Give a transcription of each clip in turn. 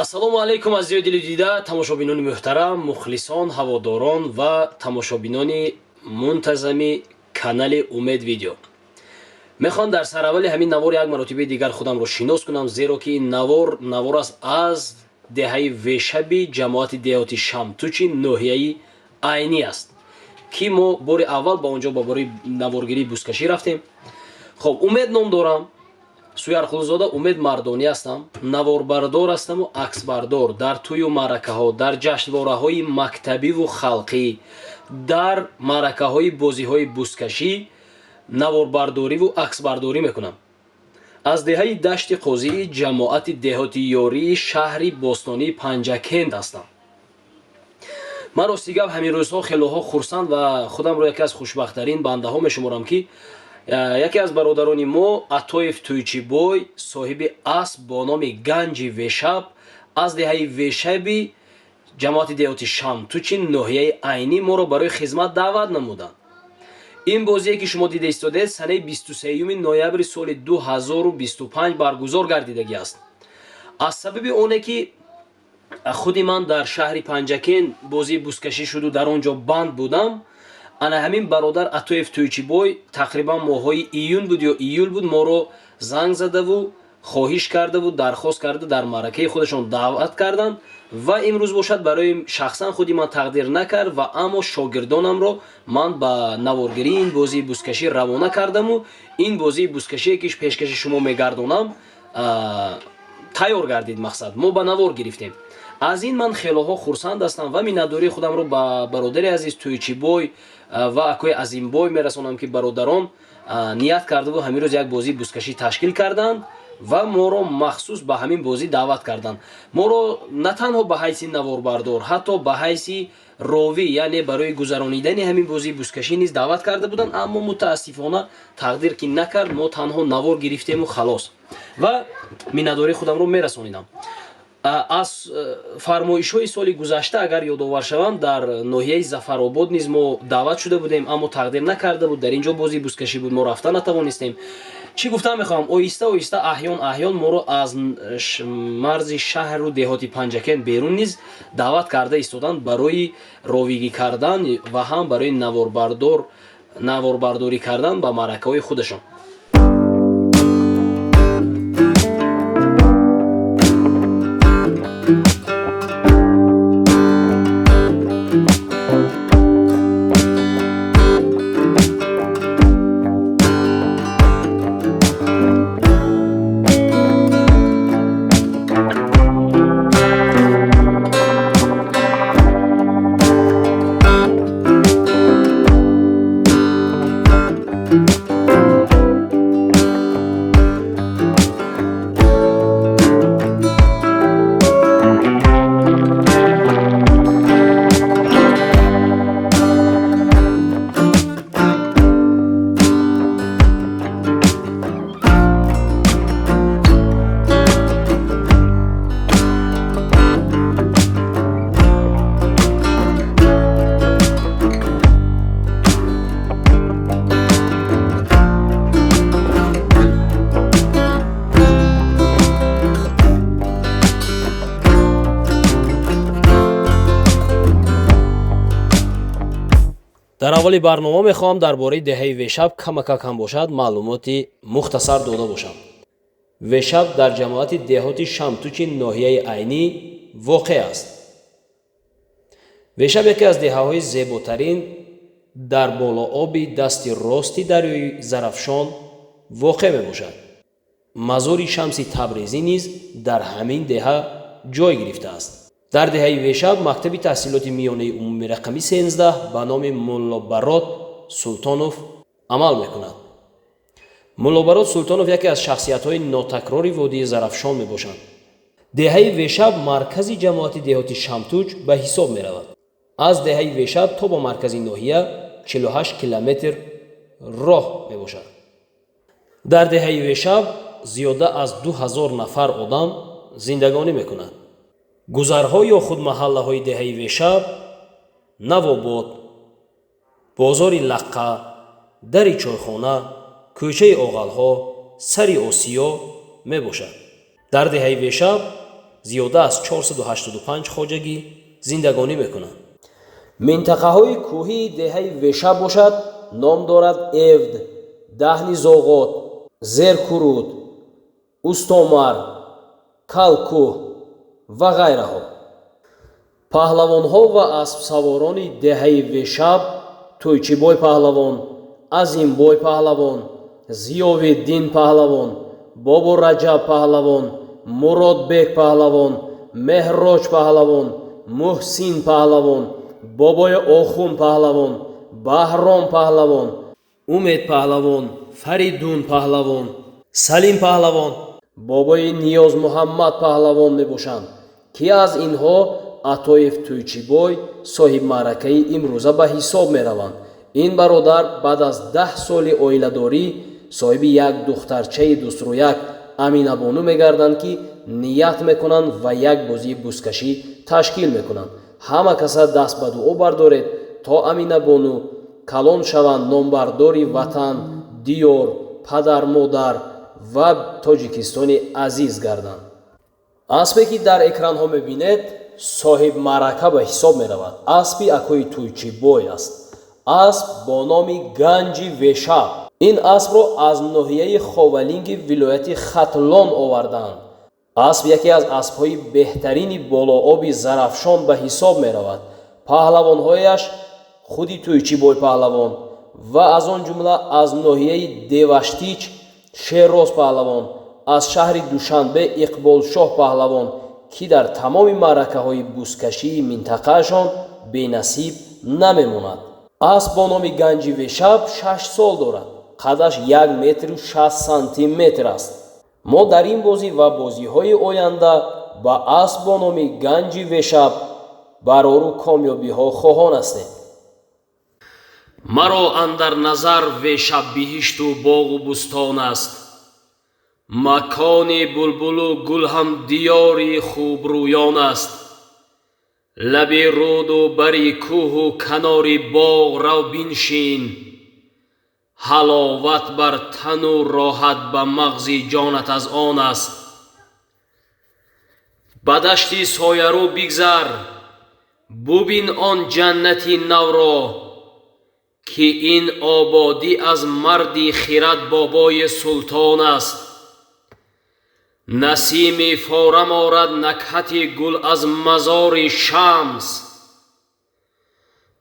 ассалому алайкум азизои дили дида, тамошобинони муҳтарам, мухлисон, ҳаводорон ва тамошобинони мунтазами канали Умед видео. мехоҳам дар сараввали ҳамин навор як маротибаи дигар худамро шинос кунам, зеро ки ин навор аст аз деҳаи вешаби ҷамоати деҳоти Шамтучи ноҳияи Айнӣ аст, ки мо бори аввал ба онҷо ба бори наворгирии бузкашӣ рафтем. хоб, Умед ном дорам. Суярқулзода Умед Мардонӣ ҳастам, наворбардор ҳастаму аксбардор дар тӯю маъракаҳо, дар ҷашнвораҳои мактабиву халқӣ, дар маъракаҳои бозиҳои бузкашӣ наворбардориву аксбардорӣ мекунам. аз деҳаи дашти қозии ҷамоати деҳоти ёрии шаҳри бостонии Панҷакент ҳастам. ман рости гап ҳамин рӯзҳо хелоҳо хурсанд ва худамро яке аз хушбахттарин бандаҳо мешуморам, ки яке аз бародарони мо Атоев Тӯйчибой, соҳиби асб бо номи Ганҷи Вешаб, аз деҳаи вешаби ҷамоати деҳоти Шамтучи ноҳияи Айнӣ моро барои хизмат даъват намуданд. ин бозие ки шумо дида истодед санаи 23 ноябри соли 2025 баргузор гардидагӣ аст. аз сабаби оне ки худи ман дар шаҳри Панҷакент бозии бузкашӣ шуду дар он ҷо банд будам, ана ҳамин бародар Атоев Тӯйчибой тақрибан моҳҳои июн буд ё июл буд, моро занг задаву хоҳиш кардаву дархост карда дар маъракаи худашон даъват карданд ва имрӯз бошад барои шахсан худи ман тақдир накард ва аммо шогирдонамро ман ба наворгирии ин бозии бузкашӣ равона кардаму ин бозии бузкашие ки пешкаши шумо мегардонам тайёр гардид. мақсад мо ба навор гирифтем. аз ин ман хелоҳо хурсанд ҳастам ва миннатдории худамро ба бародари азиз Тӯйчибой ва акои Азимбой мерасонам, ки бародарон ният кардаву ҳамин рӯз як бозии бузкашӣ ташкил карданд ва моро махсус ба ҳамин бозӣ даъват карданд. моро на танҳо ба ҳайси наворбардор, ҳатто ба ҳайси ровӣ, яъне барои гузаронидани ҳамин бозии бузкашӣ низ даъват карда буданд, аммо мутаассифона тақдир ки накард, мо танҳо навор гирифтему халос ва миннатдории худамро мерасонидам. аз фармоишҳои соли гузашта агар ёдовар шавам, дар ноҳияи Зафаробод низ мо даъват шуда будем, аммо тақдир накарда буд, дар ин ҷо бозии бузкашӣ буд, мо рафта натавонистем. чӣ гуфтан мехоҳам, оҳиста оҳиста аҳён моро аз марзи шаҳру деҳоти Панҷакент берун низ даъват карда истоданд барои ровигӣ кардан ва ҳам барои наворбардорӣ кардан ба маъракаҳои худашон. дар аввали барнома мехоҳам дар бораи деҳаи Вешаб камакакам бошад маълумоти мухтасар дода бошам. Вешаб дар ҷамоати деҳоти Шамтучи ноҳияи Айнӣ воқеъ аст. Вешаб яке аз деҳаҳои зеботарин дар болооби дасти рости дарёи Зарафшон воқеъ мебошад. мазори Шамси Табрезӣ низ дар ҳамин деҳа ҷой гирифтааст. дар деҳаи Вешаб мактаби таҳсилоти миёнаи умуми рақами 13 ба номи Муллобарот Султонов амал мекунад. Муллобарот Султонов яке аз шахсиятҳои нотакрори водии Зарафшон мебошанд. деҳаи Вешаб маркази ҷамоати деҳоти Шамтуч ба ҳисоб меравад. аз деҳаи Вешаб то ба маркази ноҳия 48 километр роҳ мебошад. дар деҳаи Вешаб зиёда аз 2000 нафар одам зиндагонӣ мекунанд. гузарҳо ё худ маҳаллаҳои деҳаи Вешаб Навобод, бозори Лаққа, дари чойхона, кӯчаи Оғалҳо, сари Осиё мебошад. дар деҳаи Вешаб зиёда аз 485 хоҷагӣ зиндагонӣ мекунанд. минтақаҳои кӯҳии деҳаи вешаб бошад, ном дорад Эвд, Даҳни Зоғот, Зеркуруд, Устомар, Калкӯҳ ва ғайраҳо. паҳлавонҳо ва аспсаворони деҳаи вешаб Тӯйчибой паҳлавон, Азимбой паҳлавон, Зиёвиддин паҳлавон, Бобо Раҷаб паҳлавон, Муродбек паҳлавон, Меҳроҷ паҳлавон, Муҳсин паҳлавон, Бобои Охун паҳлавон, Баҳром паҳлавон, Умед паҳлавон, Фаридун паҳлавон, Салим паҳлавон, Бобои Ниёз Муҳаммад паҳлавон мебошанд, ки аз инҳо Атоев Тӯйчибой соҳибмаъракаи имрӯза ба ҳисоб мераванд. ин бародар баъд аз 10 соли оиладорӣ соҳиби як духтарчаи дустрӯяк Аминабону мегарданд, ки ният мекунанд ва як бозии бузкашӣ ташкил мекунанд. ҳама каса даст ба дуо бардоред, то Аминабону калон шаванд номбардори ватан, диёр, падар, модар ва Тоҷикистони азиз гарданд. аспе ки дар экранҳо мебинед соҳибмаърака ба ҳисоб меравад. аспи акои Тӯйчибой аст. асп бо номи Ганҷи Вешаб. ин аспро аз ноҳияи Ховалинги вилояти Хатлон овардаанд. асп яке аз аспҳои беҳтарини болооби Зарафшон ба ҳисоб меравад. паҳлавонҳояш худи Тӯйчибой паҳлавон ва аз он ҷумла аз ноҳияи Деваштич Шероз паҳлавон, аз шаҳри Душанбе Иқболшоҳ паҳлавон, ки дар тамоми маъракаҳои бузкашии минтақаашон бенасиб намемонад. асп бо номи Ганҷи Вешаб 6 сол дорад. қадаш 1 метру 60 сантиметр аст. мо дар ин бозӣ ва бозиҳои оянда ба асп бо номи Ганҷи Вешаб барору комёбиҳо хоҳон ҳастем. маро андар назар вешаб биҳишту боғу бӯстон аст. макони булбулу гул ҳам диёри хубрӯён аст. лаби руду бари кӯҳу канори боғ рав биншин. ҳаловат бар тану роҳат ба мағзи ҷонат аз он аст. ба дашти соярӯ бигзар, бубин он ҷаннати навро, ки ин ободӣ аз марди хирад бобои султон аст. насими форам орад накҳати гул аз мазори шамс.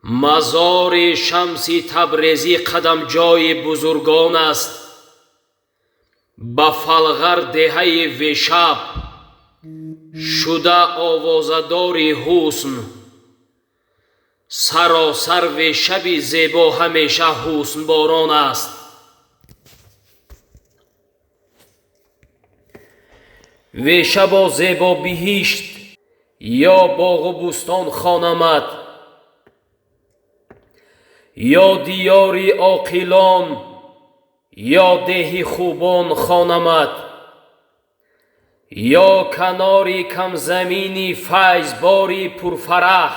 мазори шамси табрезӣ қадамҷои бузургон аст. ба фалғар деҳаи вешаб шуда овозадори ҳусн. саросар вешаби зебо ҳамеша ҳуснборон аст. вешабо зебо биҳишт ё боғу бӯстон хонамад, ё диёри оқилон, ё деҳи хубон хонамад, ё канори камзамини файзбори пурфараҳ,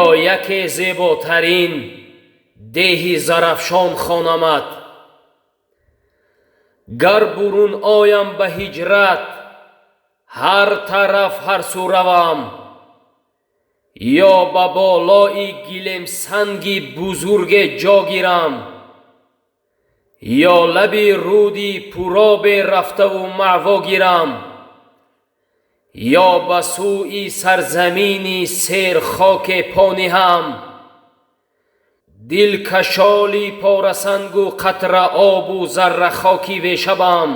ё яке зеботарин деҳи Зарафшон хонамад. гар бурун оям ба ҳиҷрат, ҳар тараф ҳар сӯ равам, ё ба болои гилемсанги бузурге ҷо гирам, ё лаби руди пуробе рафтаву маъво гирам, ё ба сӯи сарзамини серхоке по ниҳам. дилкашоли порасангу қатра обу заррахоки вешабам.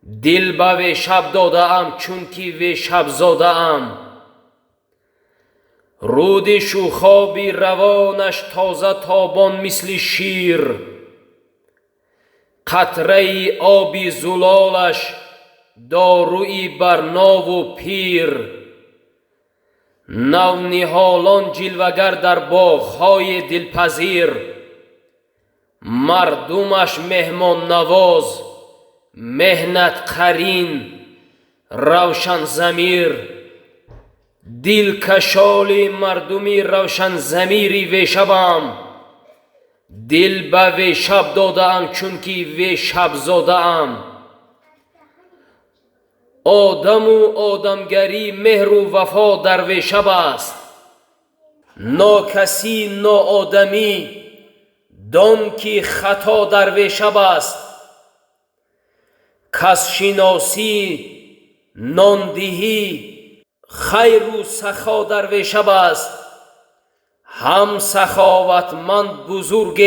дил ба вешаб додаам, чунки вешабзодаам. руди шӯхоби равонаш тоза тобон мисли шир. қатраи оби зулолаш доруи бар нову пир. навниҳолон ҷилвагар дар боғҳои дилпазир. мардумаш меҳмоннавоз, меҳнатқарин, равшанзамир. дилкашоли мардуми равшанзамири вешабам. дил ба вешаб додаам, чунки вешабзодаам. آدم و آدمگری مهر و وفا در وی شب است. ناکسی ناآدمی دان که خطا در وی شب است. کس شناسی ناندهی خیر و سخا در وی شب است. هم سخاوتمند بزرگ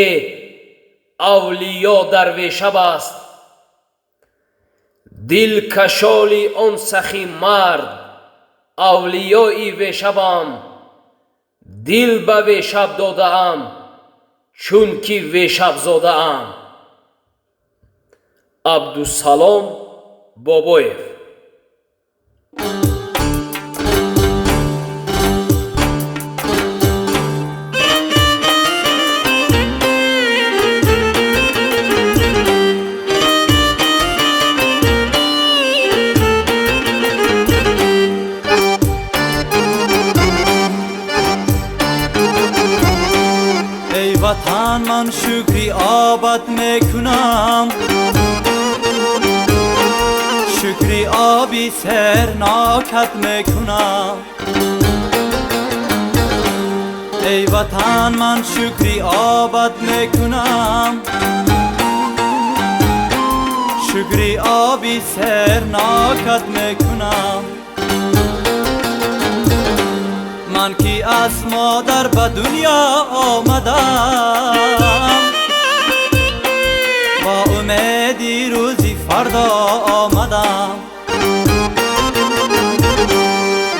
اولیا در وی شب است. دل کشالی آن سخی مرد اولیای وی شبم. دل به وی شب داده ام چون که وی شب زاده ام. عبدالسلام بابایف. ای وطن من شکری آبت میکنم، شکری آبی سرناکت میکنم. ای وطن من شکری آبت میکنم، شکری آبی سرناکت میکنم. من کی از مادر به دنیا آمدم، با امیدی روزی فردا آمدم.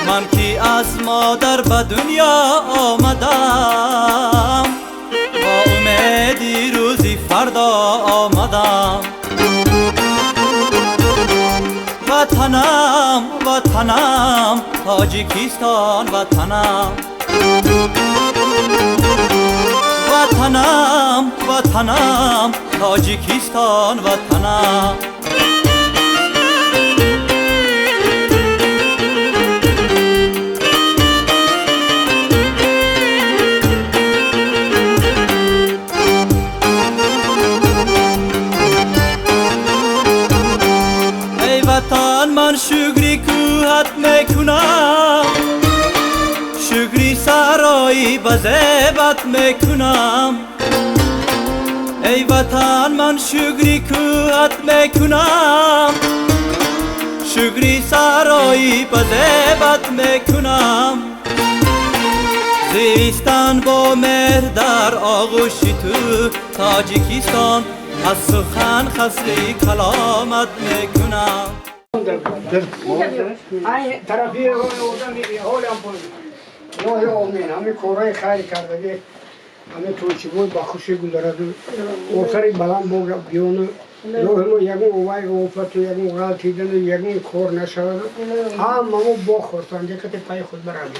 من کی از مادر به دنیا آمدم، با امیدی روزی فردا آمدم. وطنم وطنم تاجیکستان وطنم، وطنم وطنم تاجیکستان وطنم. ای وطن من شکری کوهت میکنم، شکری سرایی بزیبت میکنم. ای وطن من شکری کوهت میکنم، شکری سرایی بزیبت میکنم. زیستن با مهر در آغوش تو تاجیکستان، از سخن خسری کلامت میکنم. طرفی آدم حال هم بود نوح آمین همه کارهای خیلی کرده، همه توچی بود با خوشی گذارد و سری بلند بود بیانو نوح ما یکم اوای اوفت و یکم غلطی دن و یکم کار نشود همه با خورتان دکت پای خود برامید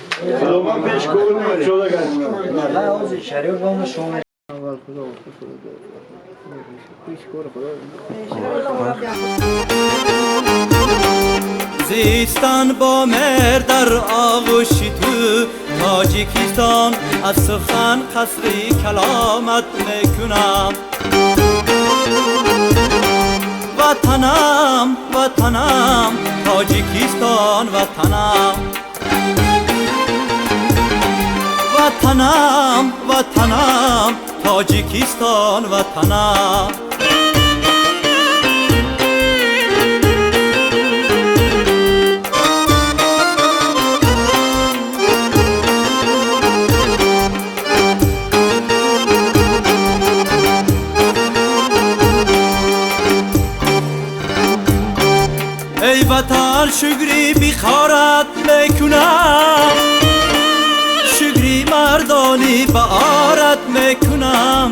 من پیش کنم شده گرد لحاظ شریف بانو شما اول خدا پیش کار خدا زیستن با مهر در آغوش تو تاجیکستان، از سخن قصری کلامت میکنم. وطنم وطنم تاجیکستان وطنم، وطنم وطنم تاجیکستان وطنم. ای وطن شکری بخارت میکنم، شکری مردانی بارت میکنم.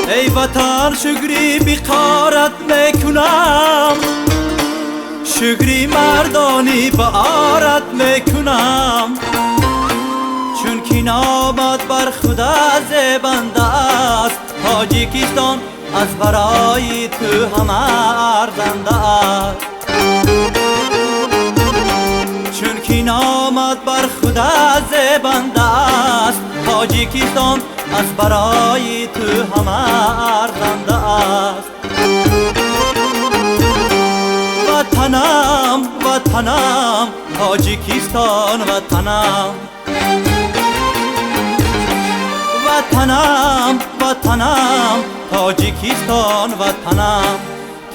ای وطن شکری بخارت میکنم، شکری مردانی بارت میکنم. چون که نامت بر خدا زبنده است، تاجیکستان از برای تو همه ارزنده است. چون که نامت بر خدا زبنده است، تاجیکستان از برای تو همه ارزنده است. وطنم وطنم تاجیکستان وطنم وطنم وطنم تاجیکستان وطنم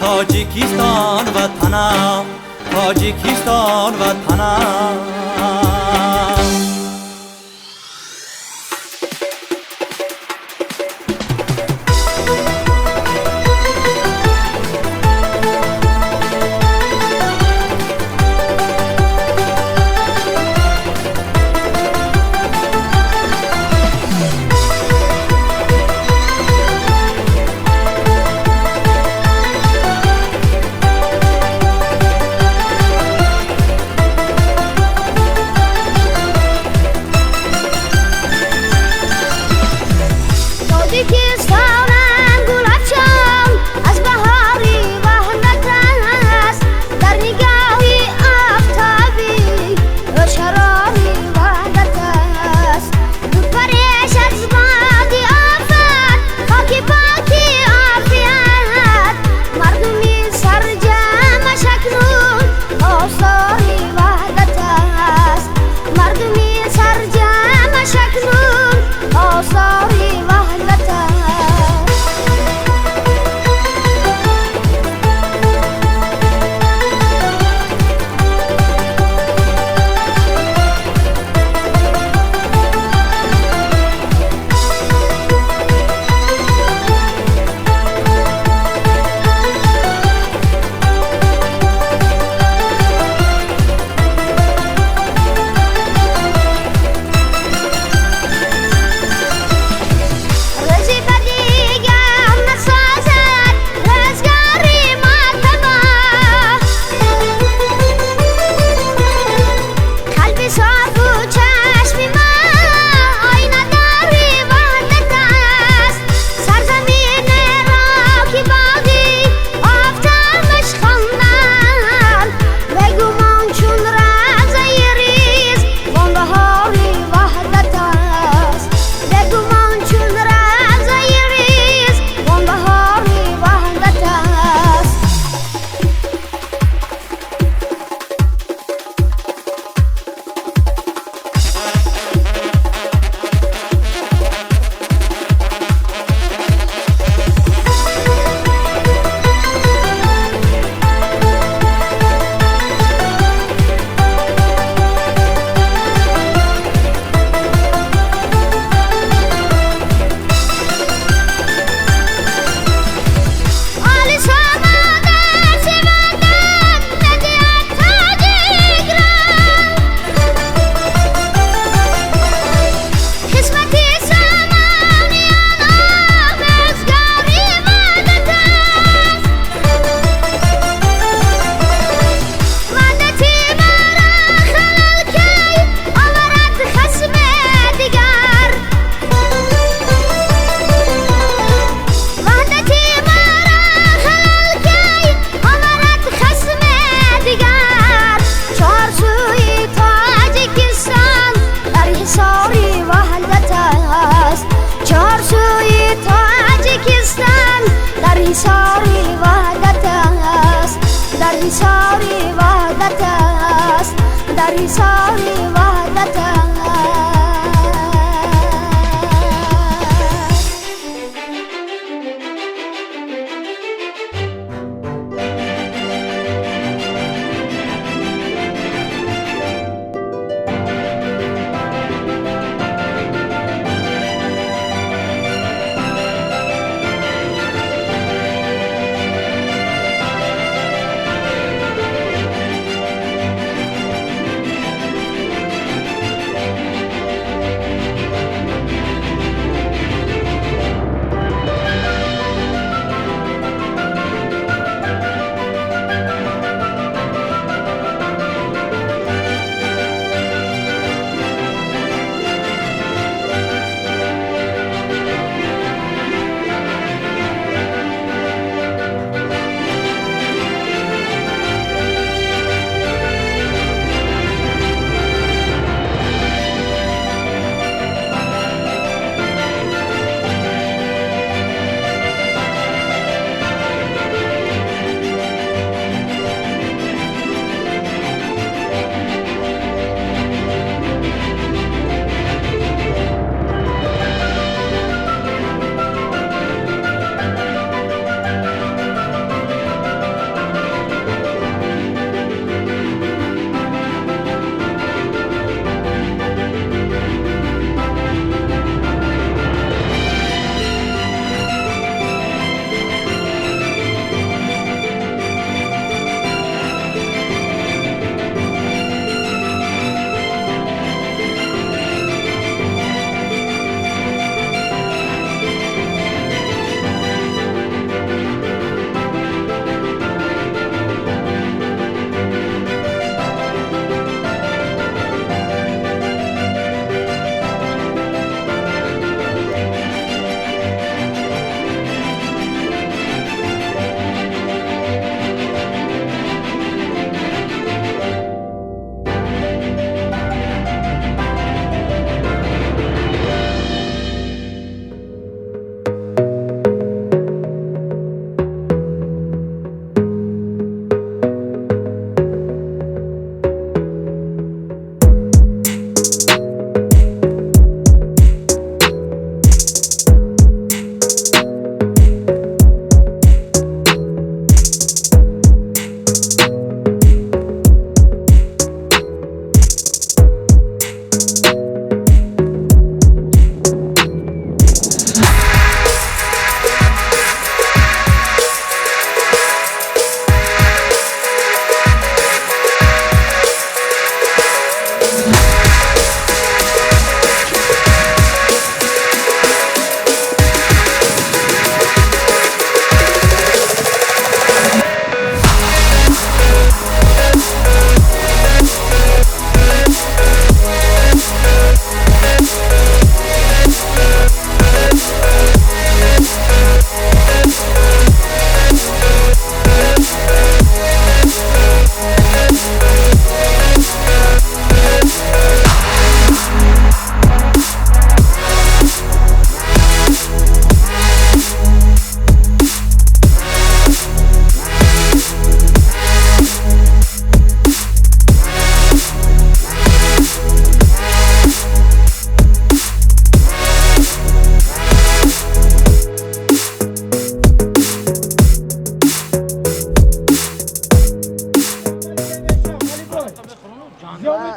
تاجیکستان وطنم تاجیکستان وطنم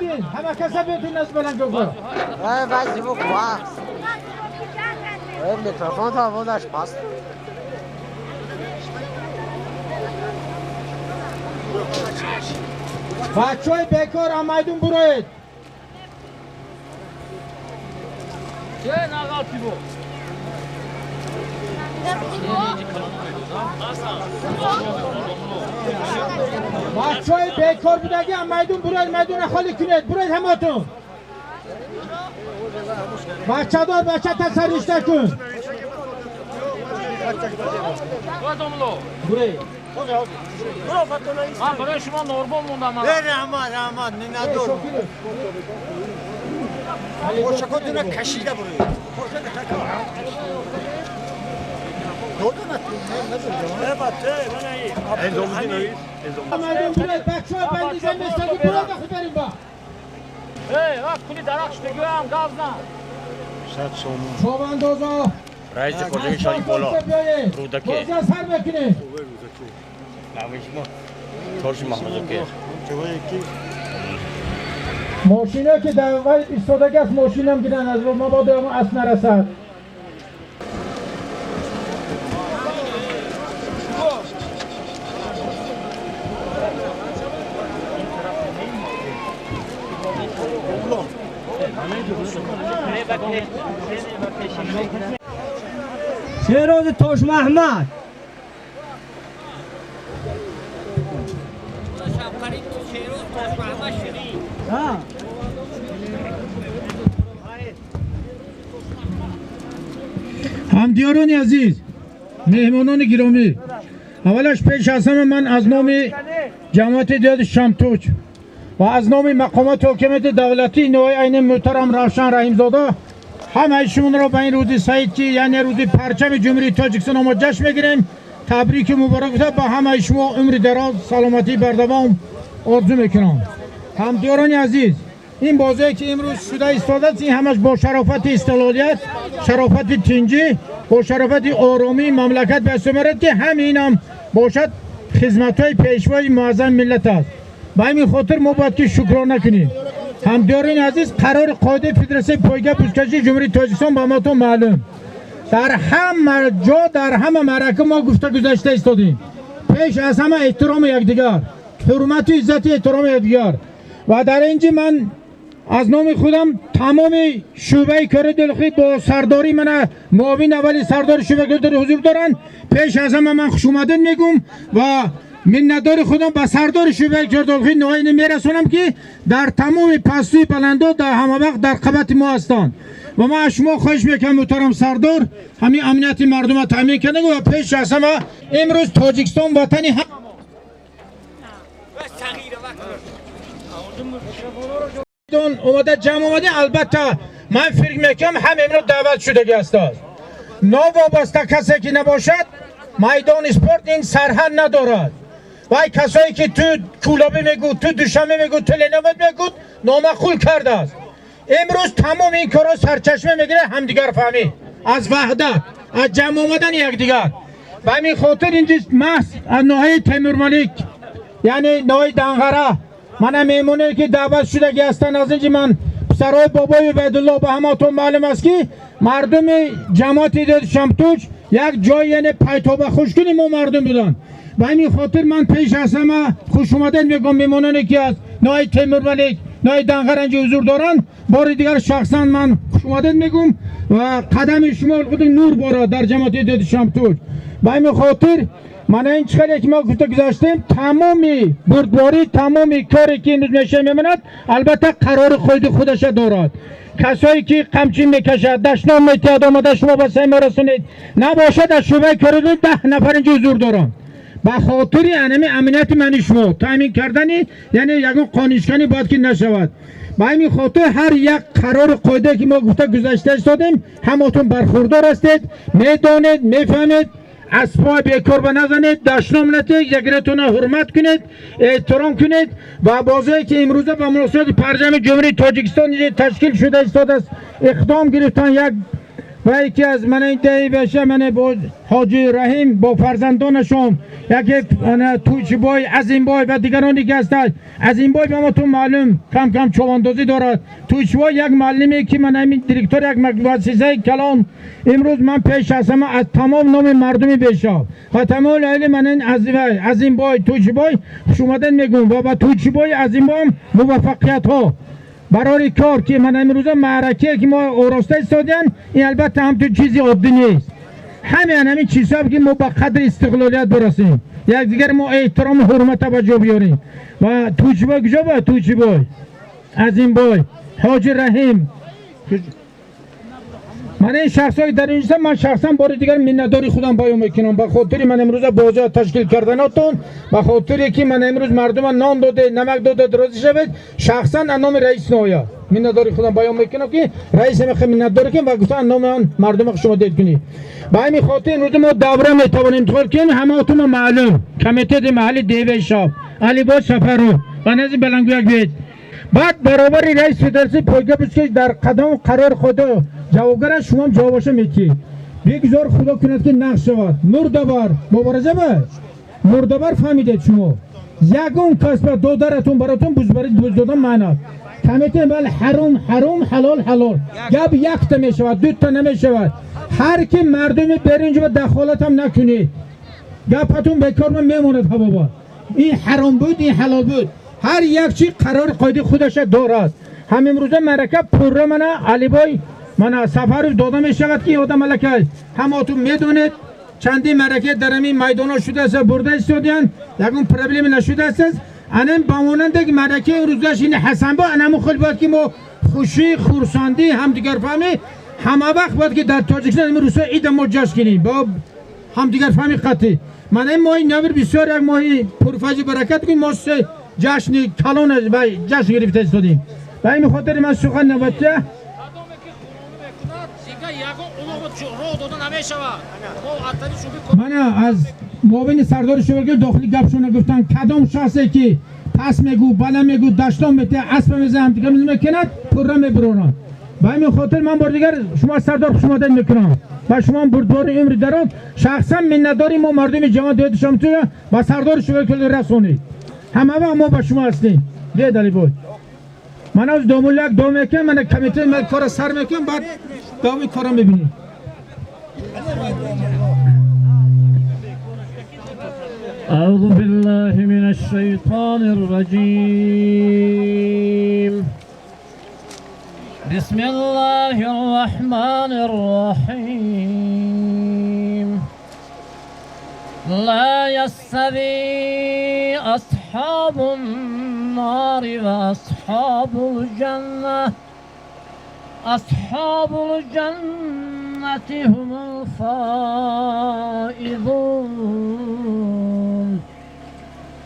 بیتین همه کسا بیتین نصب بلند گفت بعضی بو خواست میکروفون تا بودش پاس بچه های بیکار آمایدون بروید بچه های بیکار بودگی آمایدون بروید میدون خالی کنید بروید هماتون بچه دار بچه تصریشته کن بروید من برای شما نوربان موندم رحمت ندور خوشکتونه کشیده بروید آمایدون بروید بچه های بندیزه مثل بروید خود بریم با کلی درخش بگیرم گاز نه شما اندازا رئیس خودمی شایی بالا رودکی بازی از هر بکنه ترش محمد که ماشینه که در وقت ایستادگی از ماشین هم گیرن از ما با دوام اصل نرسد شیراز توش محمد همدیاران عزیز مهمانان گرامی اولش پیش از همه من از نام جماعت دیاد شمتوچ و از نام مقامات حکومت دولتی نوای عین محترم روشن رحیمزاده همه شما را به این روز سعید که یعنی روز پرچم جمهوری تاجیکستان ما جشن میگیریم تبریک مبارک بده به همه شما عمر دراز سلامتی بردوام آرزو میکنم همدیاران عزیز این بازی که امروز شده ایستاده است این همش با شرافت استقلالیت شرافت تنجی با شرافت آرامی مملکت به ثمرت که همین هم باشد خدمت های پیشوای معظم ملت است به همین خاطر ما باید که شکرانه کنیم همدیاران عزیز قرار قاعده فدراسیون پایگاه بزرگکشی جمهوری تاجیکستان به ما تو معلوم در همه جا در همه معرکه ما گفته گذشته ایستادیم پیش از همه احترام یکدیگر حرمت و عزت احترام یکدیگر و در اینجا من از نام خودم تمام شعبه کار دلخی با سرداری من معاون اولی سردار شعبه کار در حضور دارن پیش از همه من خوش اومدن میگم و منتدار خودم به سردار شعبه کار دلخی نهایی میرسونم که در تمام پستوی بلندا در همه وقت در قبط ما هستند و من از شما خواهش میکنم محترم سردار همین امنیت مردم تامین کنه و پیش از همه امروز تاجیکستان وطنی هم اومده جمع اومده البته من فکر میکنم هم امروز دعوت شدگی است نوابسته کسی که نباشد میدان اسپورت این سرحد ندارد و کسایی که تو کولابی میگو تو دوشنبه میگو تو لینوت میگو نامعقول کرده است امروز تمام این کارا سرچشمه میگیره همدیگر فهمی از وحدت از جمع اومدن یکدیگر به همین خاطر اینجا محض از ناحیه تیمورملک یعنی ناحیه دنغره من میمونه که دعوت شدگی هستن از اینجا من سرای بابای عبیدالله به هماتون معلوم است که مردم جماعت دیاد شمتوچ یک جای یعنی پیتاب خوشگلی ما مردم بودن به همین خاطر من پیش از همه خوش اومدن میگم میمونانی که از ناحیه تیمورملک ناحیه دنغره اینجا حضور دارن بار دیگر شخصا من خوش اومدن میگم و قدم شما خود نور بارد در جماعت دیاد شمتوچ به همین خاطر من این چخلی که ما گفته گذاشتیم تمامی بردباری تمامی کاری که این میشه میماند البته قرار خودش دارد کسایی که قمچین میکشد دشنام میتید آمده شما به سیما رسونید نباشد از شبه کردن 10 نفر اینجا حضور دارم به خاطر امنیت من شما تامین کردنی یعنی یکون قانیشکنی باید که نشود به همین خاطر هر یک قرار قاعده که ما گفته گذاشته استادیم همتون برخوردار هستید میدانید میفهمید از پای بیکار بنزنید دشنام نتید یکیتون حرمت کنید احترام کنید و بازی که امروزه به مناسبت پرچم جمهوری تاجیکستان تشکیل شده است اقدام گرفتن یک و یکی از من این دهی بشه من با حاجی رحیم با فرزندانشون یکی توچی بای عظیم بای و دیگرانی که هستند. عظیم بای به ما تو معلوم کم کم چواندازی دارد. توچی بای یک معلمی که من همین دیرکتور یک مؤسسه کلان امروز من پیش هستم از تمام نام مردمی بشم و تمام اهل من این عظیم بای توچی بای خوش اومدن میگم و با توچی بای عظیم بای موفقیت ها برای کار که من امروز معرکه که ما اوراسته استادین این البته هم تو چیزی عادی نیست. همین چیزها که ما با قدر استقلالیت برسیم یک دیگر ما احترام و حرمت توجه بیاریم و توچی بای کجا باید توچی بای عظیم بای حاجی رحیم من این شخصایی در اینجا من شخصا بار دیگر منتداری خودم بیان میکنم به خاطر من امروز بازار تشکیل کردناتون به خاطر که من امروز مردم نان داده نمک داده درازی شود شخصا نام رئیس نویا منتداری خودم بیان میکنم که رئیس میخوام منتداری کنم و گفتن نام مردم شما دید کنید به همین خاطر امروز ما دوره میتوانیم انتخاب کنیم همهاتون معلوم کمیته محلی دیوه شاب علی با سفرو و نزد بلنگو یک بیت بعد برابر رئیس فدراسیون پایگاه بسکش در قدم قرار خدا جوابگر شما جوابش میکی بگذار خدا کند که نقش شود مردبار مبارزه باش مردبار فهمیدید شما یگون کسب دادرتون براتون بوز دادن معنا کمیته بل حرام حرام حلال حلال گپ یک تا میشود دو تا نمیشود هر کی مردم برینج و دخالت هم نکنید گپتون بیکار میموند بابا این حرام بود این حلال بود هر یک چی قرار قاعده خودش دارد همین امروزه مرکب پره من علی بای من سفر داده می شود که آدم ملکه هماتون میدونید چندی مرکه در این میدان شده است برده استادیان یکون پرابلم نشده است انم بمانند که مرکه روزش این حسن با انم خیلی باید که ما خوشی خورساندی هم دیگر فهمی همه وقت باید که در تاجیکستان روسا عید ما جشن کنیم با هم دیگر فهمی قطعی من این ماهی نویر بسیار یک ماهی پرفیض برکت کنیم ما جشن کلان و جشن گرفته استادیم و این خاطر من سخن نبوده من از معاون سردار شورگی داخلی گپشون گفتن کدام شخصی که پس میگو بالا میگو دشتان میته اسب میزه هم دیگه میکند پره میبرونن و این خاطر من بار دیگر شما سردار خوش اومدن میکنم و شما بردوار عمر درات شخصا منتداری ما مردم جوان دوید شما تو و سردار شورگی رسونید همه ما با شما هستیم بید علی بود من از دومولک دوم میکنم من کمیته من کار سر میکنم بعد دومی کارم ببینیم أعوذ بالله من الشيطان الرجيم بسم الله الرحمن الرحيم لا يستوي أصحاب النار وأصحاب الجنة أصحاب الجنة هم الفائزون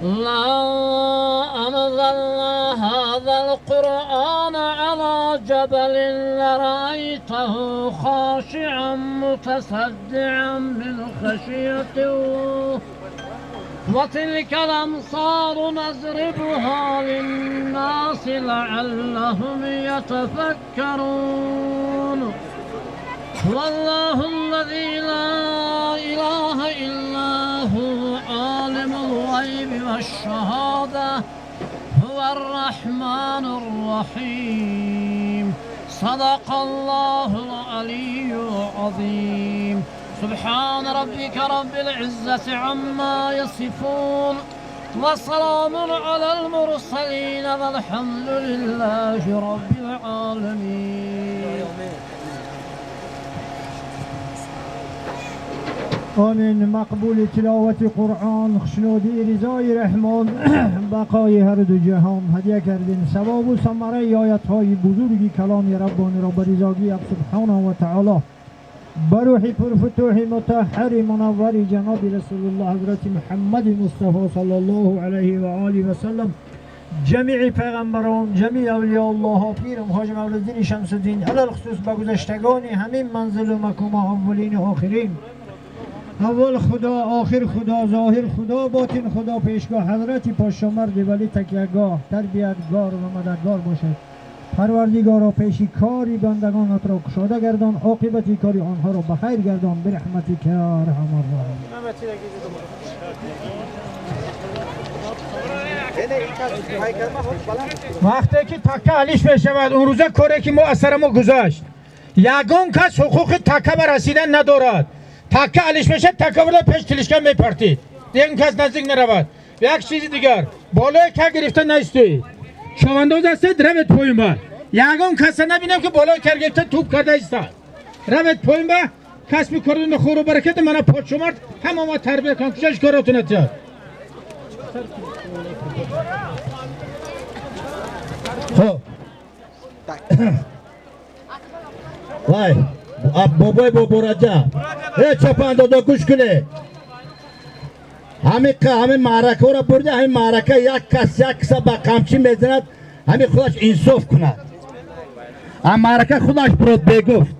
لا أنزلنا هذا القرآن على جبل لرأيته خاشعا متصدعا من خشية الله وتلك الأمصار نضربها للناس لعلهم يتفكرون والله الذي لا إله إلا هو عالم الغيب والشهادة هو الرحمن الرحيم صدق الله العلي العظيم سبحان ربك رب العزة عما يصفون وسلام على المرسلين والحمد لله رب العالمين آمین. مقبول تلاوت قرآن، خوشنودی رضای رحمان، بقای هر دو جهان هدیه کردیم. ثواب و ثمره آیت های بزرگی کلام ربانی را به رضاگی سبحانه و تعالی بر روح پرفتوح مطهر منور جناب رسول الله حضرت محمد مصطفی صلی الله علیه و آله و سلم، جمیع پیغمبران، جمیع اولیاء الله، پیرم حاج مولوی شمس الدین، علل خصوص به گذشتگان همین منزل و مکان اولین و آخرین، اول خدا، آخر خدا، ظاهر خدا، باطن خدا، پیشگاه حضرت پاشامرد ولی تکیهگاه، تربیتگار و مددگار باشد. پروردگارا پیش کاری بندگانت را گشاده گردان، عاقبت کاری آنها را بخیر گردان برحمتک یا ارحم الراحمین. وقتی که تکه حلیش میشود اون روزه کاری که اثر ما گذاشت، یگان کس حقوق تکه به رسیدن ندارد. تکه حلیش میشه تکه برده پیش تلیشکن میپرتید، دیگه کس نزدیک نرود. یک چیزی دیگر بالای که گرفته نیستید، شوانداز هستید روید پایین با. یگان کس نبینم که بالای که گرفته توپ کرده ایستاد. روید پایین با، کسب کردن خور و برکت من پاچ مرد همه ما تربیه کن کجاش کاراتون اتیاد. خب وای بابای بابورجا چپا اندازه گوش کنه. همین معرکه را برده، همین معرکه یک کس با قمچی میزند، همین خودش انصاف کند. هم معرکه خودش برد بگفت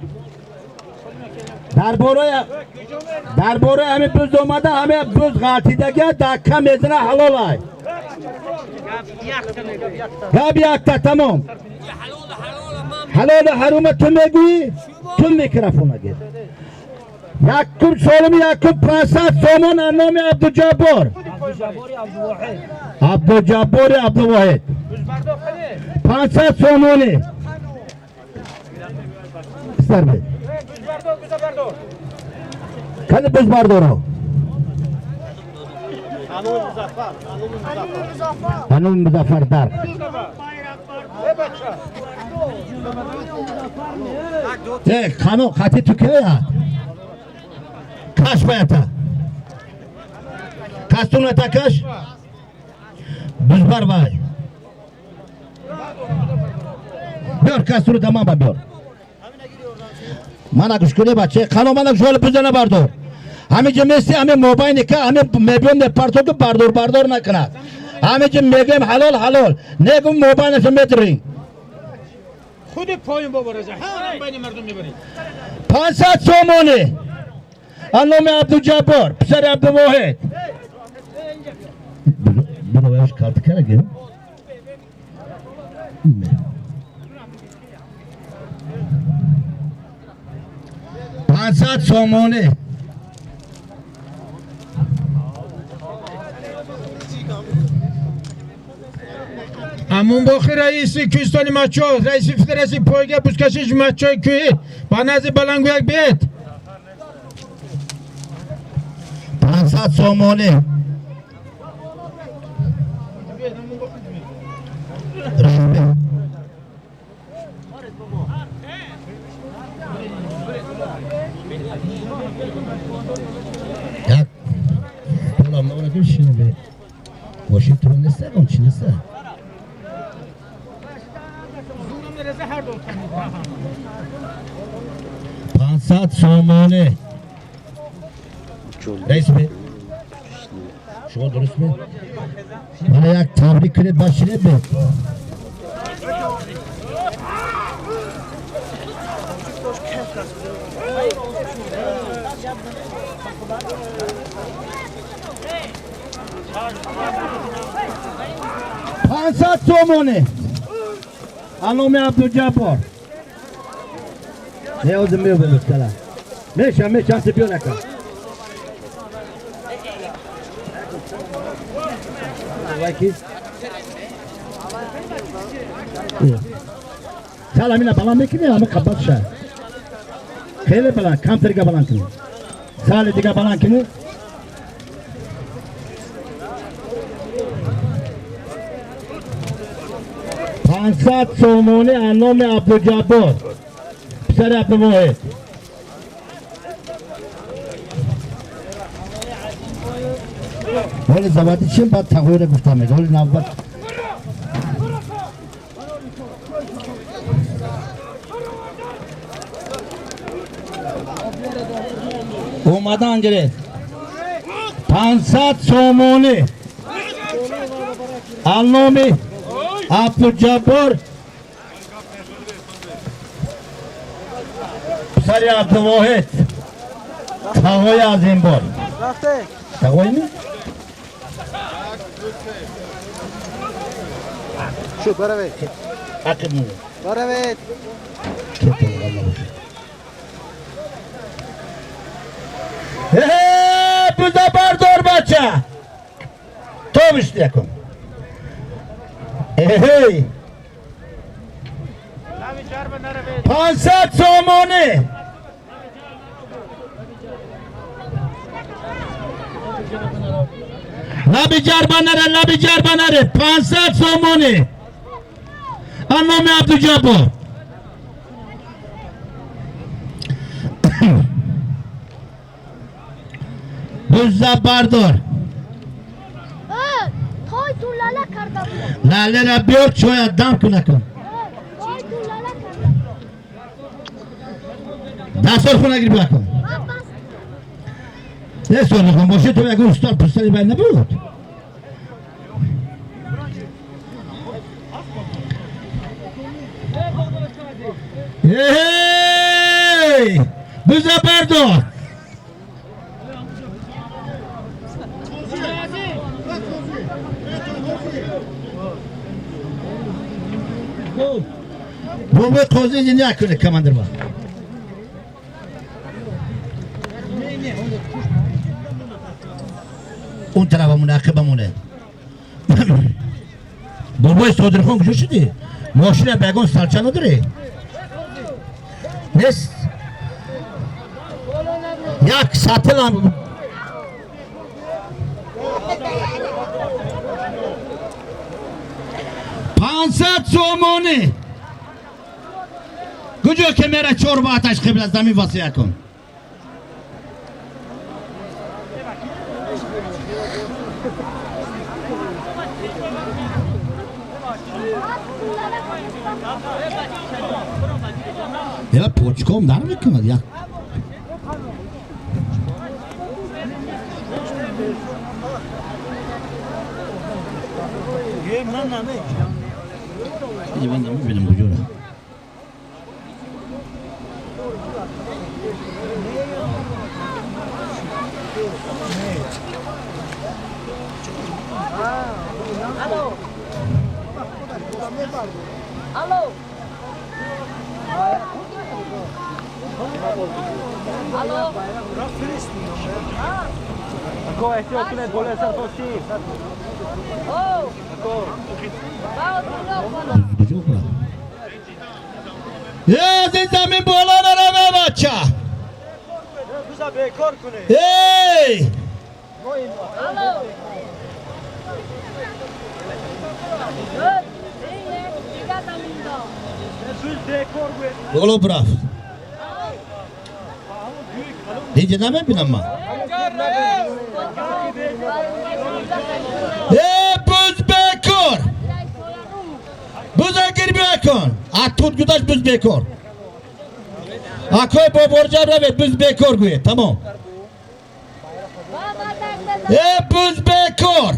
درباره همین بز اومده، همین بز غلطیدگی دکه میزنه حلال های گب یکتا تمام حلال حروم تو میگویی تو میکرفونه گیر یکم سالم یکم 500 سامان نام عبدالجبار عبدالواحد 500 سامانی سر بید کنی بز بردارو خانوم مظفر در خانو خطی تو که یا کش باید کستون تا کش بزبر بای بیار کستون تمام با بیار من اگوش کنی بچه خانو من اگوش بزنه بردار همه جا میستی همه موبایل که همه میبین پرتو که بردار نکند همه جا میگیم حلال نگم موبایل نشون میترین خود پایین بابا رضا همه بین مردم میبرید 500 سامانه نام عبدالجبار پسر عبدالواحد برو باش کارت کرده 500 سامانه امون باخی رئیس کوهستانی مچو رئیس فدراسی پایگاه بوسکشیش مچوی کوهی با نزد بلنگو یک بیت 500 سامانه یک پولا ما رو شنو به واشنگتن نیست اون چی نیست 500 سامانه رئیس به شما درست به من یک تبریک کنید باشید به پانصد سامانه علامه عبدالجبار نیازم میبینم کلا میشه هستی بیو نکن سال همینه بلند میکنی همه قبط شد خیلی بلند کم تریگه بلند کنی سال دیگه بلند کنی 500 سامانه علامه عبدالجبار پسر عبدالواحد حال زبادی چیم باید تغییر گفتم میگه حال نوبت اومدن گرفت 500 سامانه علامه عبدالجبار پسر عبدالواحد تقوی از این بار تقوی می؟ شد برای حقیق میگه برامید بوزا بردار بچه تو مشتی کن هی 500 سومونه لبی جربه نره 500 سومونه نام عبدالجبار بوزا بردار توی تو لاله کرده بود لاله را بیار شاید دم کنه کن توی تو لاله کرده دستار خونه گیری بکن دستار نکن باشه تو اگه استاد پستری باید نبود هی بوزا بردار بابا توضیح نکنه کماندر با اون طرف منعقبمونه بابا صادرخان کجا شدی؟ ماشین بگان سرچه نداره؟ نیست؟ یک ساتل هم 500 سومونه کجا که میره چور با آتش قبل از زمین واسیه کن یا پوچکام در میکند یا من نمیبینم کجا الو الو Go ehtiyot کنید بالا سر پاستی او از این زمین بالا نروه بچه بزا بیکار کنید ای الو بز بیکار بود بالا براف دیگه نمیبینم من بز بیکار بز اگر بیکن اتود گذاشت بز بیکار اکای با برجا روید بز بیکار گوید تمام بز بیکار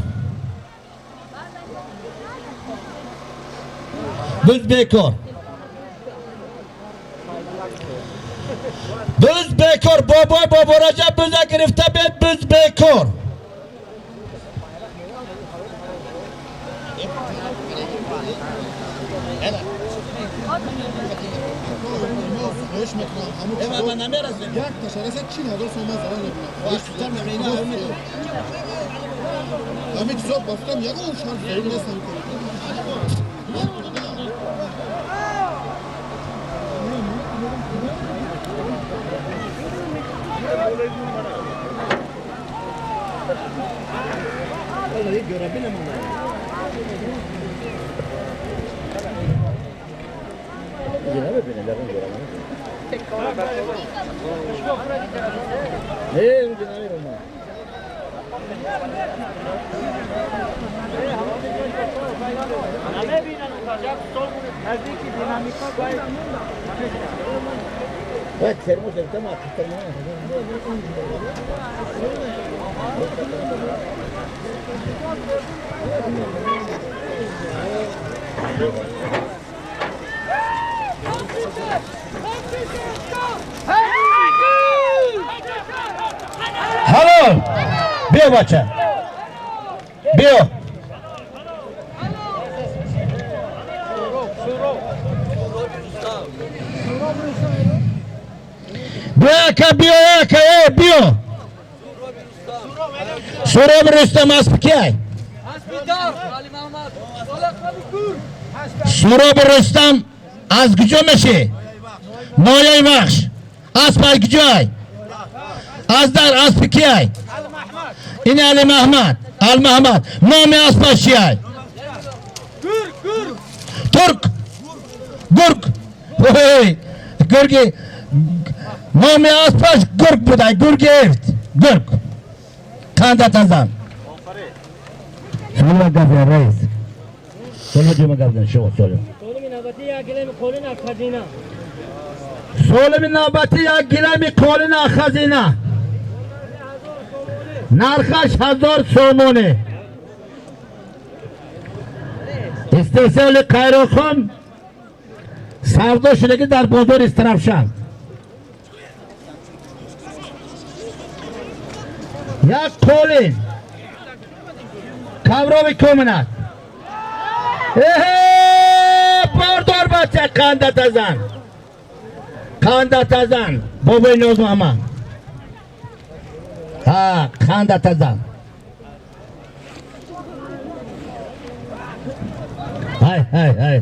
بز بیکار بز بیکار بابای بابا رجب بزا گرفته بید بز بیکار هلو بیا بچه بیا بیا سراب رستم اسب کی سراب رستم از کجا میشه نایای بخش اسب از کجای از در اسب کی این علی محمد نام اسب چیه ترک گرگ نام اسبش گرگ بوده گرگ خانده تزن سولو گفت رئیس سولو جمع گفتن شو سولو سولو نوبتی یا گلم کولین خزینه نرخش 1000 سومونه استحصال قیراخان سودا شدگی در بازار استرافشان یک کولین کبرو کمونت باردار بچه خانده تزن بابای نوز محمد خانده تزن های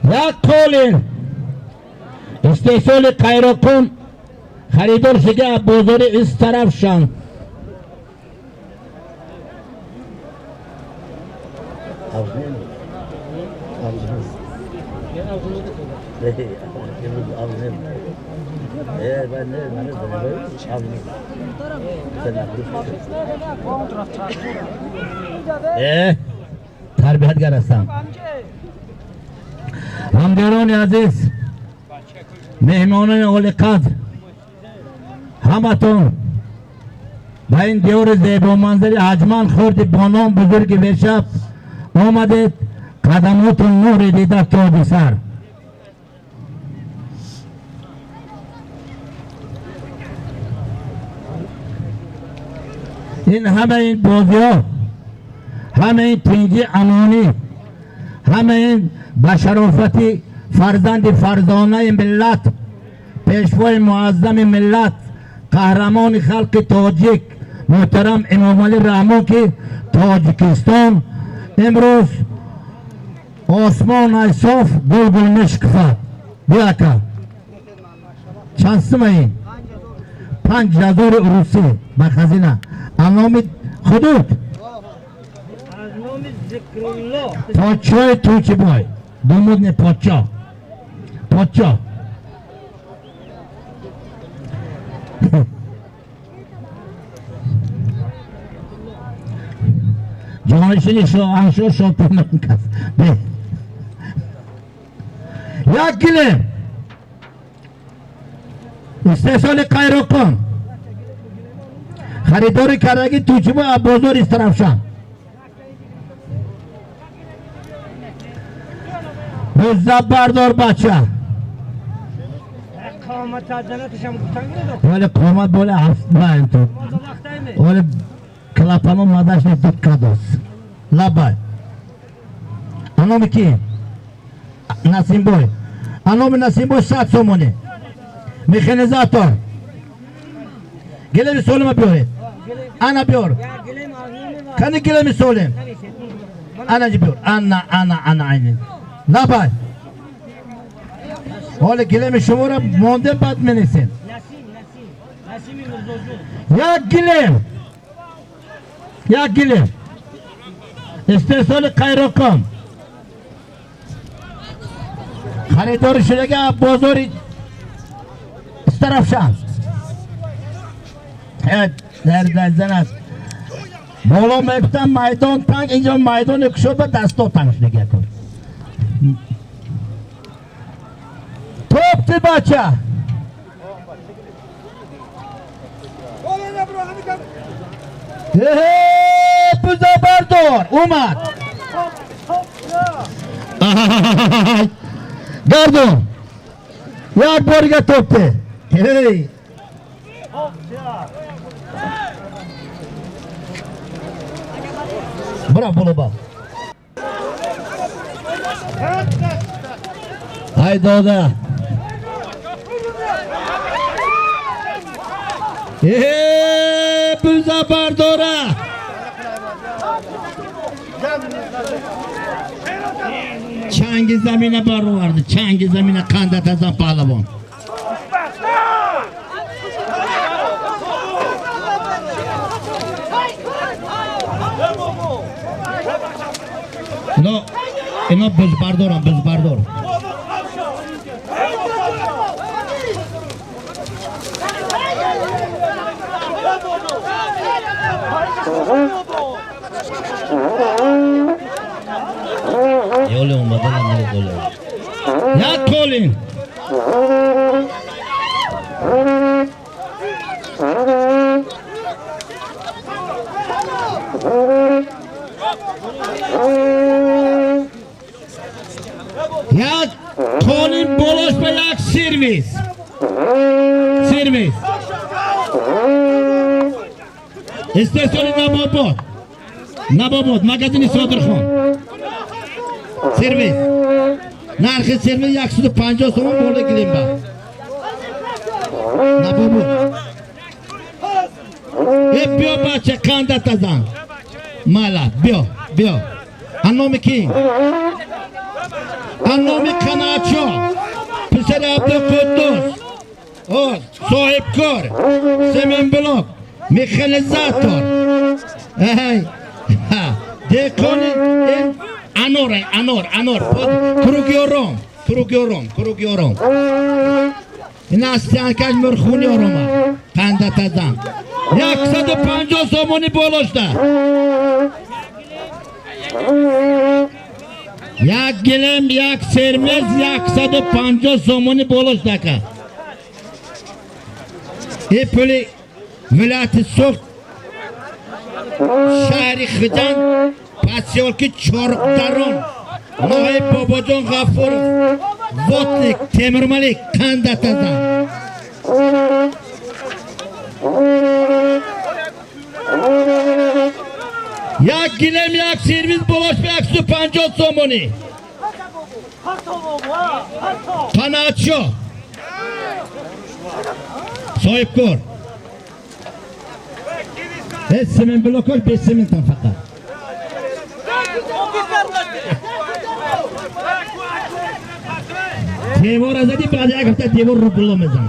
یک کولین استحصال قیراکون خریدار شده بازار از طرف شان تربیتگر هستم همداران عزیز مهمانان اول قدر همتون با این دیور زیبا منظری حجمان خورد بانام بزرگ برشب آمدید قدماتون نور دیده تا سر این همه این بازی ها همه این پنجی امانی همه این بشرافتی فرزانه ملت پیشوای معظم ملت قهرمان خلق تاجیک محترم امام علی رحمو که تاجیکستان امروز آسمان صاف گل مشکفت بیا که چند سمه این 5000 روسی به خزینه انام خدود پاچای توچی بای دومود نه پاچا جانشینی شو پرمون کس به یک گلیم استحصال قیراکان خریداری کردگی توچی با بازار از طرف شن بزد بردار بچه قامت عدنتش هم گفتن ولی قامت بوله هفت باید تو ولی کلاپانو مادش نتود کداس لبای انومی کی؟ نسیم بای انومی نسیم بای 100 سومونه میخنیزاتور گلمی سولم بیاره انا بیار کنی گلمی سولم انا جی بیار انا اینین لبای حالا گلمی شما را مانده بد منیسین یک گلم استحصال قیراکان خریدار شدگی بازاری استرافشان در زند بالا میگفتم میدان تنگ اینجا میدان یک شد به دستا تنگش نگه کن توپ تی بچه بزا بردار اومد گردون یک بارگه توپه برا بولو با Hay dada. Buza bardora. Changi zamine barı vardı. Changi zamine Kandat Azam Pahlavon. Ino biz bardoram, biz bardor. Öyle olmadı lan ne oluyor? Ya Colin. Ya Colin boloş bayak servis. Servis. İstasyonu Nabobod. Nabobod magazini Sodirxon. Servis. Narxi servis 150 so'm bo'ldi Glimba. Nabobod. Bio bacha Kandat Azam. Mala, bio. Anomi kim? Anomi Kanacho. Pişer Abdülkuddus. O sahipkar. Semen Blok. Mekanizator. Hey. Dekonin Anor. Kurugyorum. Nasıl kaç mürxuniyorum ha. Kandat Azam. 150 so'moni bo'lishdi. Yak gilim, yak sermez, 150 so'moni bo'lishdi aka. Puli viloyati so'q shahri Xijan posyolki Choriqdaron Noib Bobojon G'afurov Votnik Temirmalik Kandat Azam. Yak gilim, yak servis bo'lishdi 150 so'moni. Qanacho. Sohibkor. Semen blokol 5 sementan faqat. Devor azadi ba'da یک hafta devor رو bulamadım.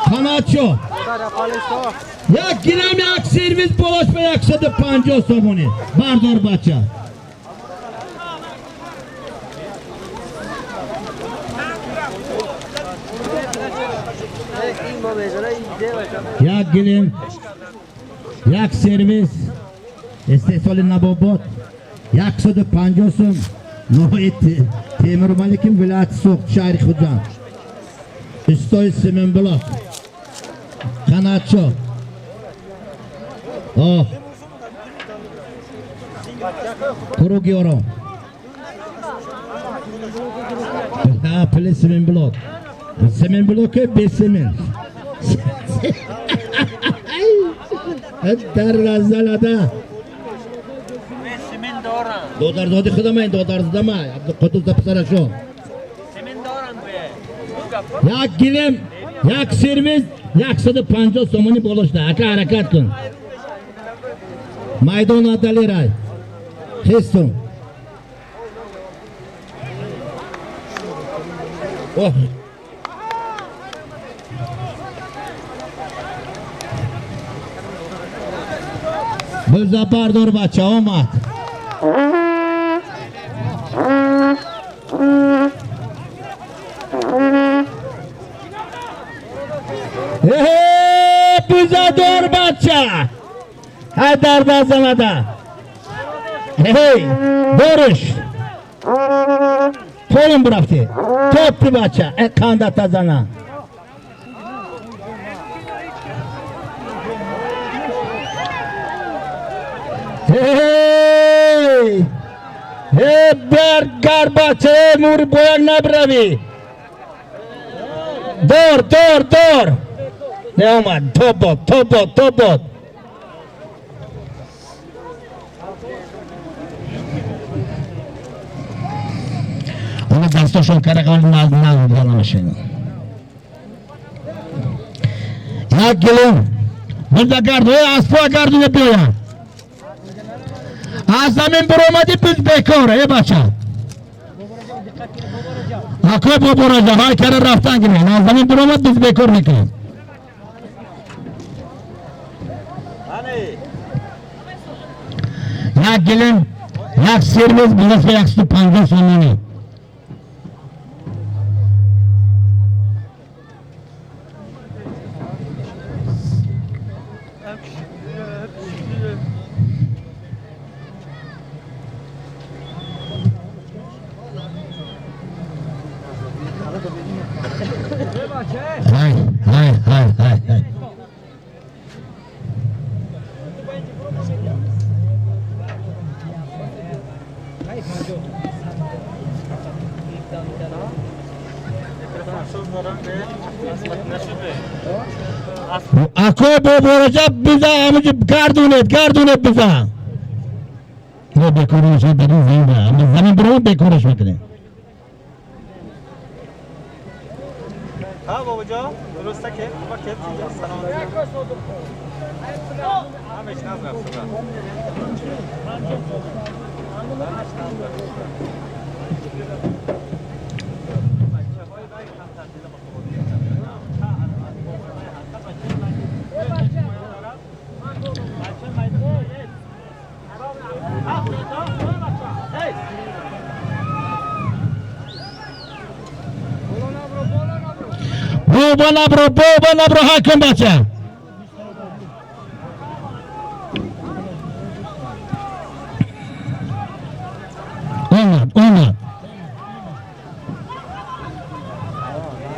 Qanacho. Yak gilim, yak servis bo'lishdi 150 so'moni. Bardor bacha. Yak gilim, yak servis, istehsoli Nabobod, 150 so'm. Noit Temirmalikim viloyati so'q shahri Xijan. Istoy Semen Blok. Qanacho. Oh. Kurugyorum. Ha, pili Semen Blok. Semen Blok'u 5 semen. Dar razalada. Semen دارم. Dodar dodi xidamayın, dodar zdamay. Abdulqudus da pisara şu. Semen دارم bu. Yak gilim, yak servis, 150 so'moni bo'lishdi. Aka harakat qil. Maydon adaliray. Heston. Oh. Buza bardor bacha omad. Buzador bacha. Haydar bazamada. Hey, Borush. To'lim burafti. Topli bacha. Kandat Azana. Hey! Hey, ber garbacha, mur boyang nabravi. Dor. Ne omad? Tobot. همه دستاشون کرقال نمیشن. یک گلیم برده گردو اسبا گردونه بیاین. از زمین برآمدی biz بیکاره ای بچه. آقای بابا راجا های کره رفتن گیرین. از زمین برآمد biz بیکار میکنیم. یک گلیم یک سرویس بلس به 150 سومانی. های اکو بابا رجب بزا همونجا گردونت بزا نه بکارش بدون زنده اما زمین برو بکارش میکنه ها بابا جا درسته که بابا که سلام همش نظر بابا نبرو حکم بچه اومد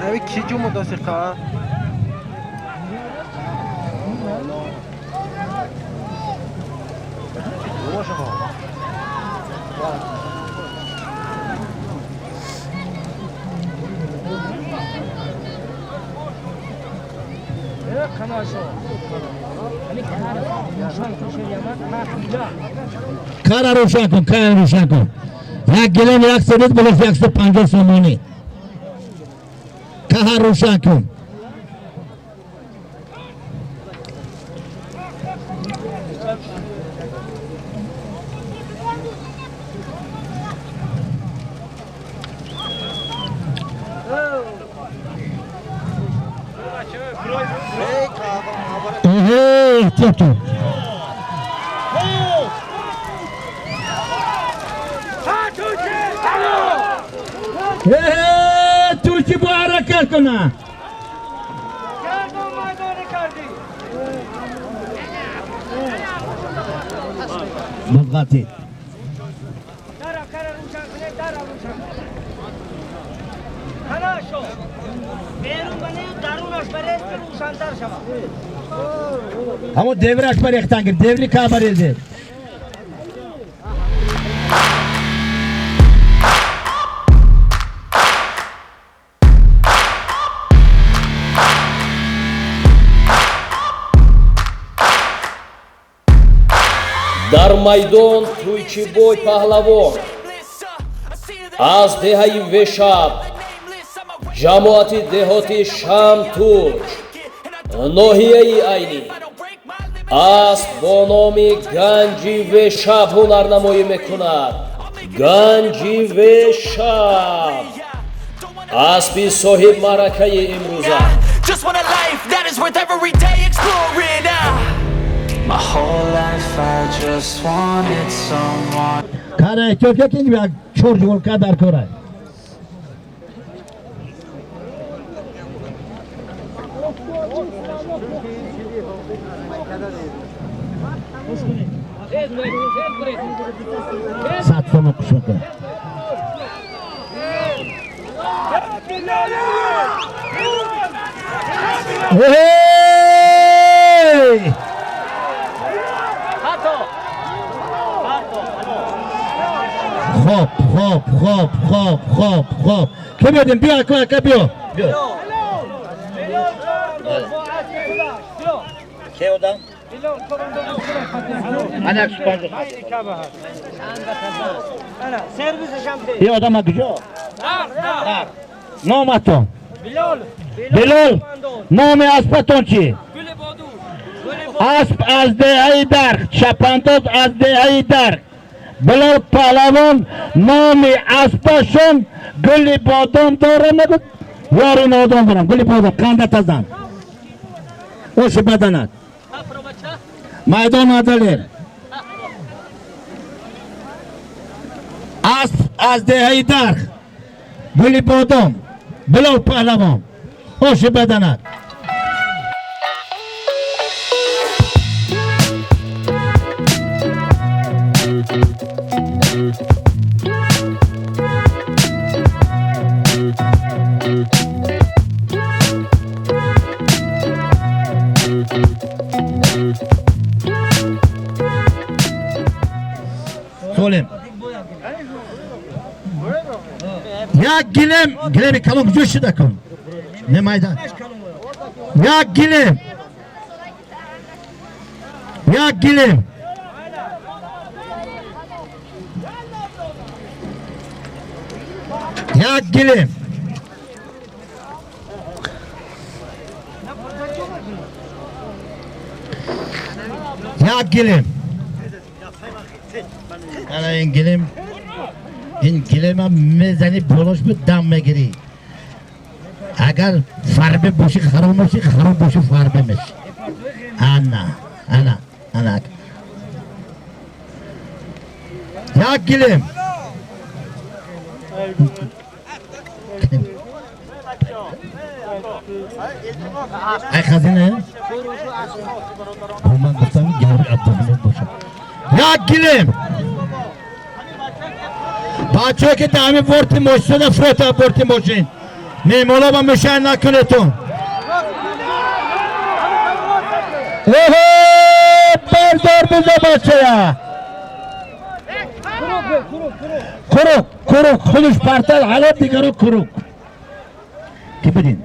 abi ki cuma da sirka کار روشن کن یک گلیم یک سریت بلوف 150 سومانی کار روشن کن احتیاط توچی با حرکت کنه بغاتی همون دیورش پر اختن گیر دیوری که بریده дар майдон туйчибой паҳлавон аз деҳаи вешаб ҷамоати деҳоти шамтуч ноҳияи айнӣ аст бо номи ганҷи вешаб ҳунарнамоӣ мекунад. ганҷи вешаб аспи соҳиб маъракаи имрӯза. My whole life I just wanted someone. کاره چوکه که یک چور جولکه در کاره سات سومه کش میکنه خوب که بیادیم بیا که بیا که بودم؟ انا کشپانجو بیا آدم ها کجا؟ نامتون بلال بلال نام اسبتون چی؟ گل بادو اسب از دهه درخ چپانداز از دهه درخ بلال پهلوان نام اسبشون گل بادام داره نگود یاری نادان دارم گل بادام قندت ازن اوش بدنت میدان نداریم اسب از دهه درخ گل بادام بلال پهلوان اوش بدنت سولیم یک گلم کلام جوش شده کن نه میدان یک گلم یک گلم این گلم هم میزنی بولوش به دم میگیری اگر فربه باشی خراب باشی خراب باشی فربه میشی انا یک گلم ای خزینه من گفتم گوری عبدالله باشم یک گلم بچه که دمی ورتی ماشین فروتا ورتی ماشین میمولا با مشن نکنتون بردار بزا بچه یا کروک خودش پرتل حالا دیگرو کروک که بدین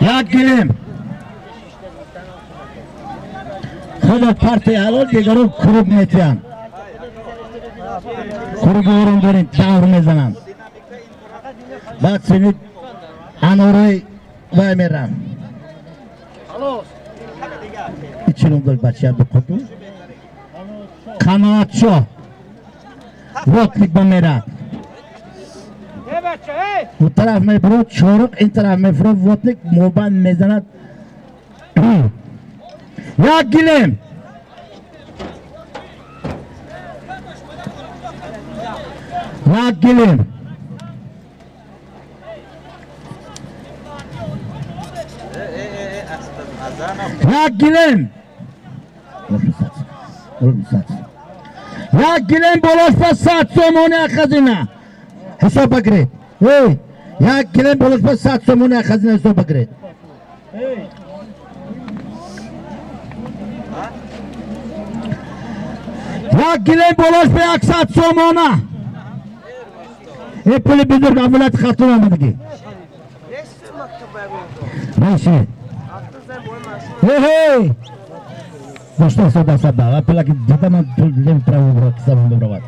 یک گلم خود پرتی حالا دیگرو کروک میتیم کروک ورون داریم دور میزنم بعد سنید انوری وای میرم ایچنون دل بچه بکتو قناعت شو وقت با میرم اون طرف میبرو چورق این طرف میبرو وطنک موبان میزند یک گلم یک گلم بلاش پس 100 سومونه خزینه حساب بگیرید یک گلم بلاش پس 100 سومونه خزینه حساب بگیرید یک گلم بلاش به 100 سومونه این پول بزرگ اولاد خاتون آمدگی باشه داشته سودا سبا و پلا که دیده من لیم پراو برا کسابم ببرود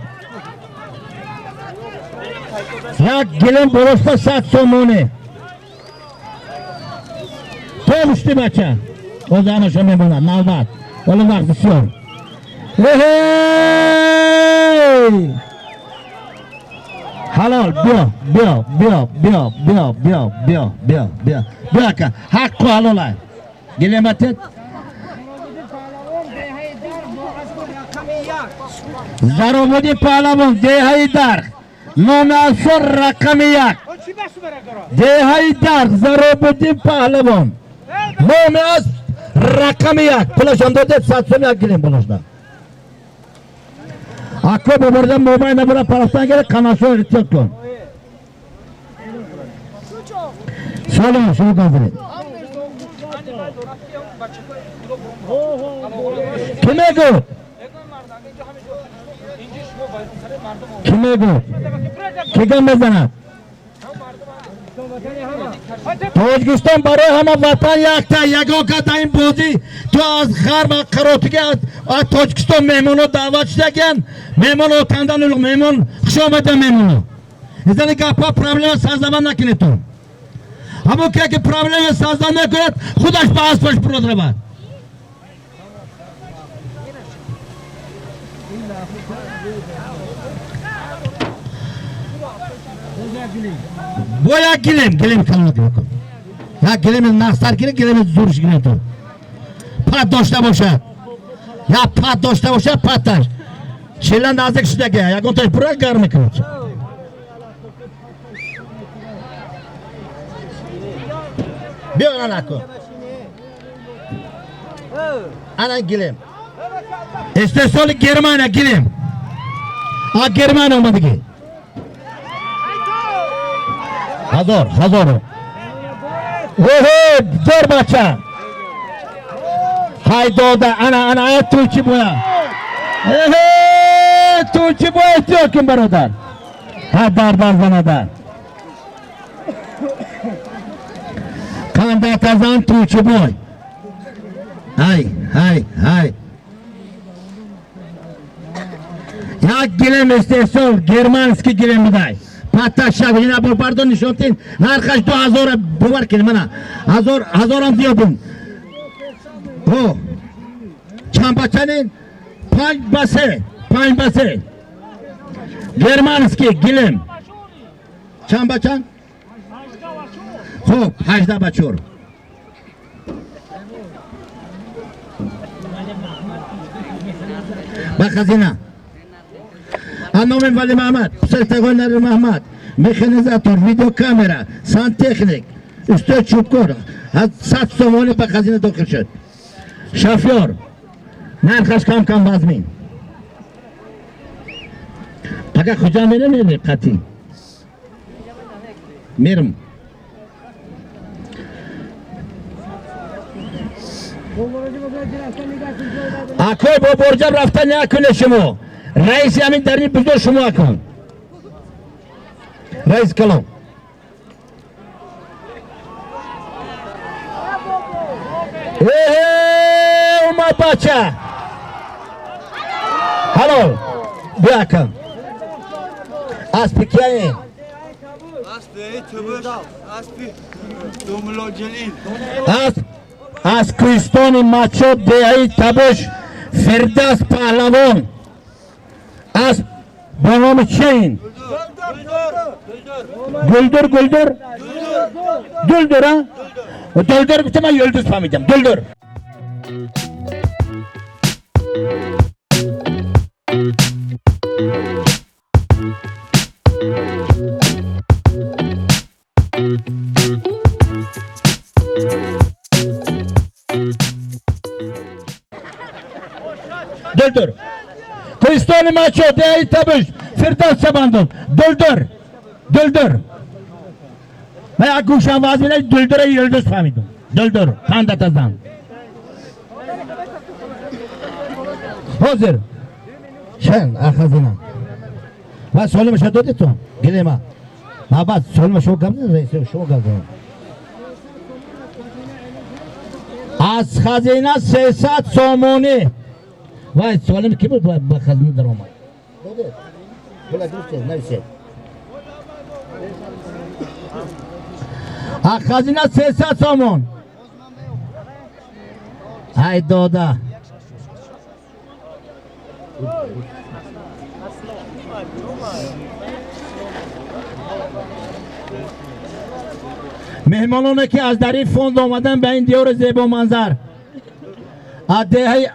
یک گلم برسته 100 سومونه تو مشتی بچه او زمشو میمونم نوبت ولی وقت بسیار حلال بیا که حق و حلاله گلمتت زرابودی پهلوان دهی درخ نام اصر رقم یک دهی درخ زرابودی پهلوان نام اصر رقم یک پلش هم داده 100 سوم یک گلیم پلش ده اکو ببردم موبایل نبوده پرستان گره قناشو ارتیاد کن سلام شروع کنید کمه گفت کی گم بزند تاجیکستان برای همه وطن یک تا یگان که این بازی تو از غرب قراتگی از Tojikiston mehmonu da'vat ekan, mehmon o'tandan ulug' mehmon, xush omadin mehmonu. Izani gapga problema sazlaman nakineton. Abo ki problema sazlaman nakinet, xudash bahs baş prodrabat. Boya gilim kalmadı yokum. Ya gilimin nastar gilimin zuruş gilim to. Pat doşta boşa. Ya pat doşta boşa pataş. Çilan nazik şudaki ya kontaş pura garmı kılıç. Bir ona nako. Ana gilim. İşte solu Germanya gilim. Ha Germanya olmadı ki. Hazır. Oho, zor bacha. Haydo da ana Türkçe boya. Türkçe boya istiyor kim barodar? Ha dar zanadar. Kanda kazan Türkçe boy. Hay. Ya gilem istesol, Germanski gilem biday. Pataşa yine bu pardon nişantin. Narkaş 2000 bu var ki bana. Hazoram diyordum. O. Çampaçanın Panbası. Germanski gilem. Çampaçan. Hop, hajda baçur. Bak hazina. Annomim Vali Mehmet, Sekreter Mehmet, Mekanizator, video kamera, santexnik, üstü çukur, sat somoni bak hazine dokuşut. Şoför, narkaş kam bazmin. Paka hocam ne kati? Mirim. Akoy bu borca rafta ne akıneşim Reis yamin derini bizde şumu akın. Reis kalın. Umar Paşa. Halo. Bir akın. Aspi kiyayin. Askristoni maço deyi tabuş. Firdas Pahlavon. Az babam şeyin. Güldür ha. Güldür bir zaman yıldız pamayacağım. Güldür. Güldür. Kristoni maço deyi tabuş. Firdas Çabandın. Düldür. Ben akuşan vaziyene düldüre yıldız famidim. Düldür. Kandatazdan. Hazır. Şen ahazına. Ben söyleme şey dedi tu. Geleyim ha. Ha bak söyleme şu gamzın reisi şu gamzın. Az hazine sesat somoni. Vay söyleme kim bu hazine der olmay. Dedi. Kula düştü neyse. Ha hazine sesat somon. Hay doda. مهمانان که از در این فوند آمدن به این دیار زیبا منظر از دهه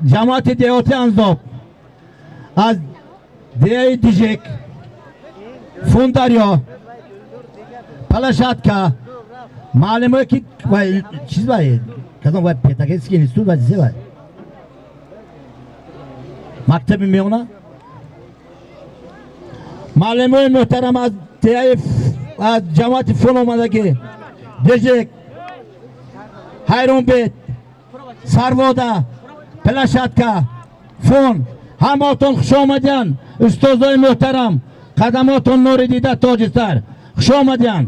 جماعت دیهاتی انزاب از دهه دیجک فونداریا پلاشاتکا معلومه که چیز باید کدام باید پیتاکه اسکی نیستود باید زیبا باید مکتبی میونه معلومه محترم از دهه از جماعت فون آمده که دیجک hayronbet sarvoda plashatka fon hamotun xush omadyan ustozay muhtaram qadamotun nuri dida tojistar xush omadyan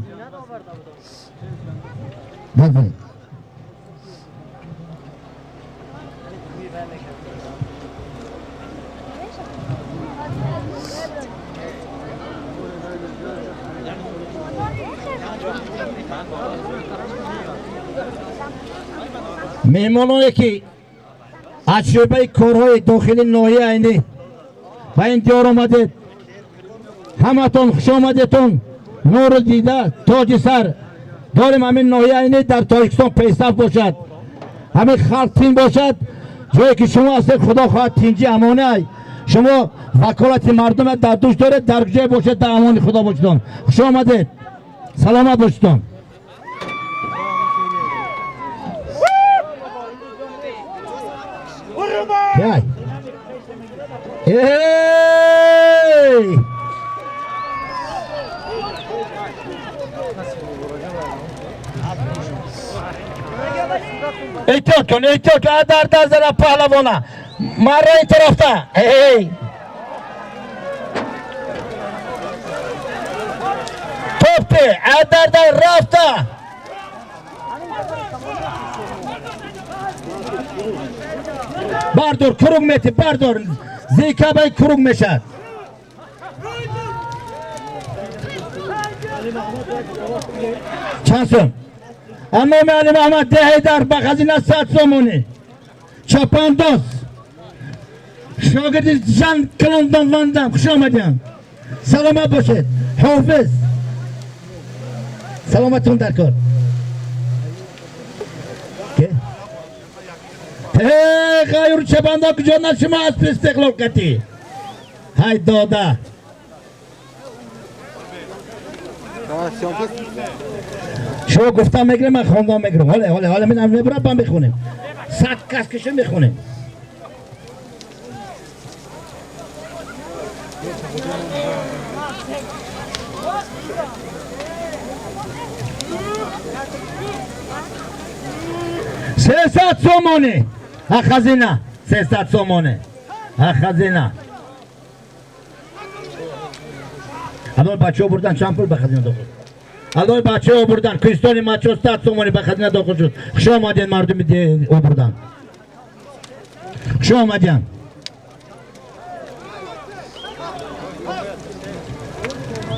مهمانانی که از شعبه کارهای داخلی ناحیه عینی به این دیار آمدید، همتون خوش آمدیدتون. نور دیده تاج سر داریم. همین ناحیه عینی در تاجیکستان پیشرفت باشد، همین خلق تین باشد. جایی که شما هستید خدا خواهد تینجی امانه شما وکالت مردم در دوش دارید، در جای باشد در امان خدا باشید. خوش آمدید، سلامت باشید. Hey! Hey! احتیاط کن، احتیاط کن. در زدن پهلوانا مرا این طرفتا. hey! توپته در رفته. بردار کروگ میتی، بردار زیکا بای کروگ میشد. چند سوم؟ اما معلم احمد ده در بخزینه 100 سومونی چپانداز شاگردی جان کلاندان واندم. خوش آمدین، سلامت باشید. حافظ سلامتون در کار. غیر چپاندا کجا نشما از استقلال کتی. های دادا شما گفتم میگره من خواندم میگرم. حالا من میبرم با میخونیم 100 کس کشه میخونیم. سیصد سومونه خزینه، 300 سومونه خزینه. الان بچه ها بردن چند پول به خزینه داخل. الان بچه ها بردن کریستانی مچه 100 سومونه به خزینه داخل شد. خوش آمدین مردم دی او بردن. خوش آمدین.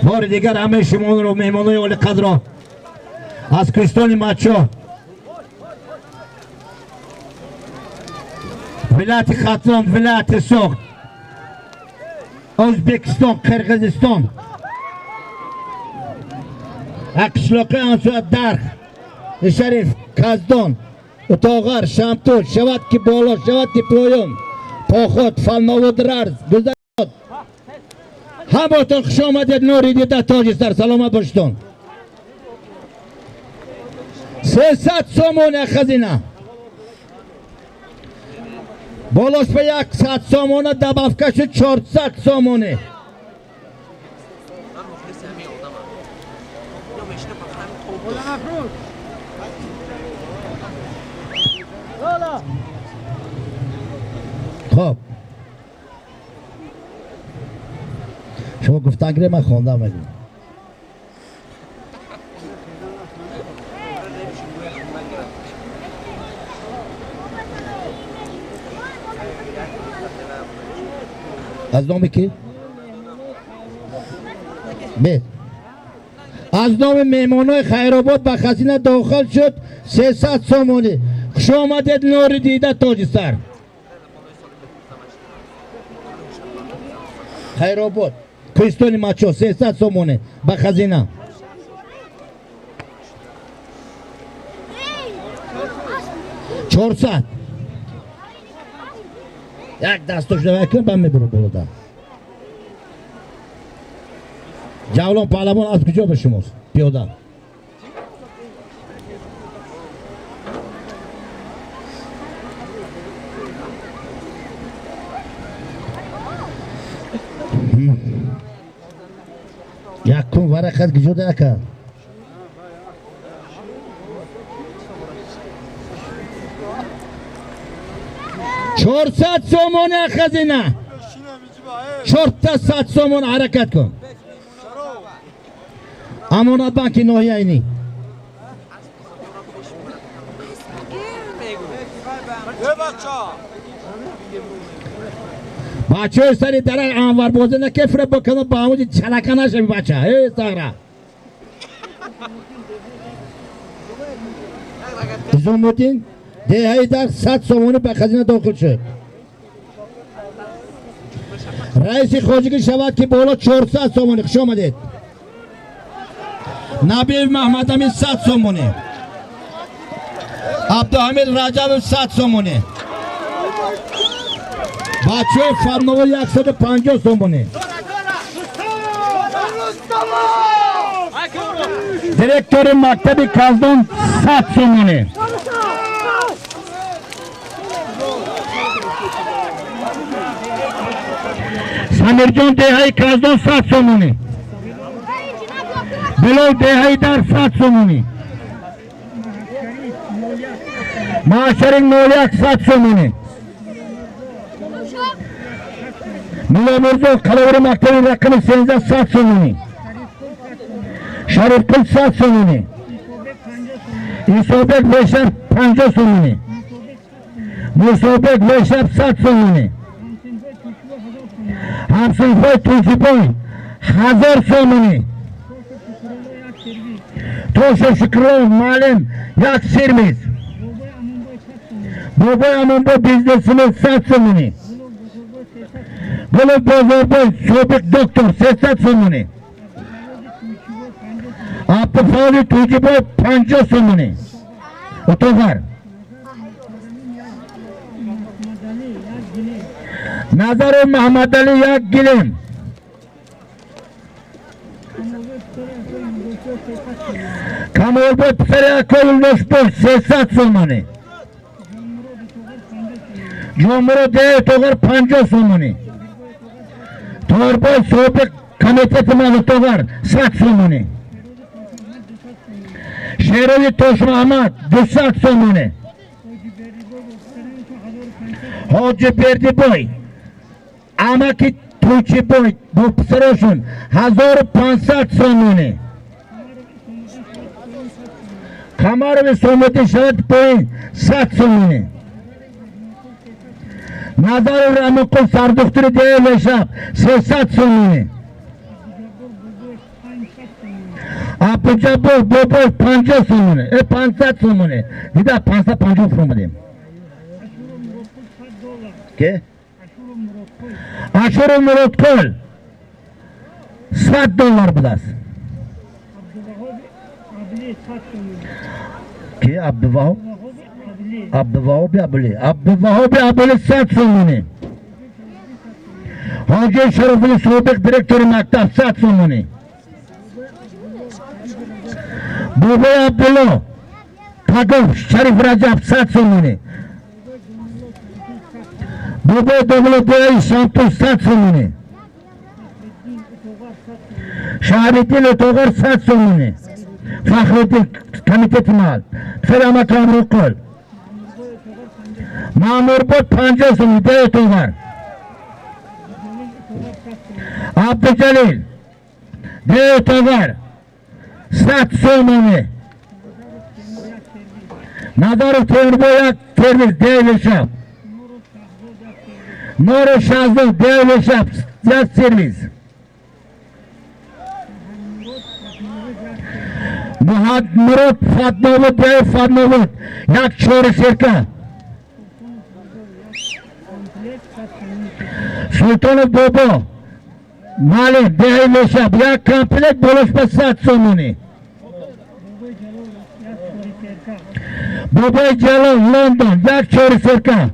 بار دیگر همه شما رو مهمانای اول قدر از کریستانی مچه ولایت خاتون، ولایت سوخت، ازبکستان، قرغیزستان، اقشلاقی انسوات درخ، شریف، کازدان، اتاغر، شمتور، شود که بالا، شود که پایان، پاخود، فلناود ررز، گذارد. هماتون خوش آمدید. نوری دیده تاج سر، سلامت باشتون. 300 سومون خزینه. بالاش به 100 سامانه دبافکش 400 سامانه. خب شما گفتن گره من خوندم میگم. از نام کی؟ بید از نام مهمانای خیرآباد به خزینه داخل شد 300 سومونی. خوش آمدید. نور دیده تاج سر. خیرآباد کریستانی مچو 300 سومونی به خزینه. چهارصد. یک دستش رو بکن من میبرم بالا. جولان پهلوان از کجا به شماست؟ پیاده یک کن ورقت کجا دکن. چهارصد سومون خزینه. 400 سومون حرکت کن. امانت بانک ناحیه اینی. بچه های سری درک انور بازه نکفره بکنه با همون چلکه نشه بچه. ای ساغره زوم بودین دهی در 100 سومانی به خزینه داخل شد. رئیس خارجگی شود که بالا 400 سومانی. خوش آمدید. نبی محمد امین 100 سومانی. عبدالحمید رجب 100 سومانی. بچه فرنوی 150 سومانی. دیرکتور مکتب کازدان 100 سومانی. سمیرجان دهی کازدان 100 سومانی. بلو دهی در 100 سومانی. معاشرین نولیک 100 سومانی. ملا مرزو کلاور مکتب رقم 13 100 سومانی. شریف کل 100 سومانی. ایسوبک بیشتر 50 سومانی. موسوبک بیشتر 100 سومانی. همسین پای توشی پای 1000 سومانی. توش شکرو معلم یک سرویس. بابای امون با بیزنس من 100 سومانی. بلو بازار بای سوبک دکتر 300 سومانی. آپ فاوی توجی بای 50 سومانی. اتوغر نظر محمد علی یک گلیم. کامل بای پسر اکوی نوش بای 300 سومانی. جمهور ده توغر 50 سومانی. توغر بای سوبک کمیته مال توغر 100 سومانی. شیروی توش محمد 200 سومانی. حاجی بردی بای اما که توچی بای با پسرشون 1500 سومانی. کمار به سومتی شد پایین 100 سومانی. نظر رحمکل سردختری ده لشب 300 سومانی. آپ جبور بابای 50 سومانی. 500 سومانی. دیده 550 فرمودیم. که؟ اشور مراد کل 100 دلار بود است. که عبدالوهاب؟ عبدالوهاب ابلی. عبدالوهاب ابلی 100 سومانی. حاجی شرفی سوبک دیرکتور مکتب 100 سومانی. بابای عبدالله تاگو شریف رجب 100 سومانی. بابای دوغلو دیگه شامتو 100 سومانی. شهریدین اتوغر 100 سومانی. فخردین کمیته مال سلامت امرو کل مامور بود 50 سومانی. ده اتوغر عبدالجلیل ده اتوغر 100 سومانی. نظر توربو یک سرویس ده لشب. نور شازده ده لشب یک سرویس. مراد فاطمه ده فاطمه یک چور سرکه. سلطان بابا مالی ده لشب یک کامپلیت بولش به 100 سومانی. بابای جلال لندن یک چور سرکه.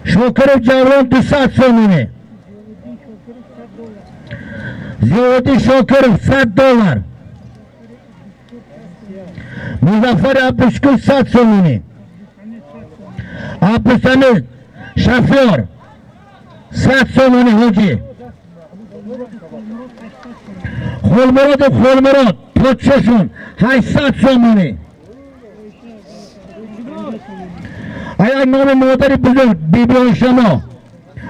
شوکر جوان 200 سومانی. زیادی شوکر 100 دلار. مظفر عبدالشکر 100 سومانی. عبدالسمید شفیار 100 سومانی. حاجی خولمراد پادششون 800 سومانی. آیا نام مادری بزرگ بیبی شما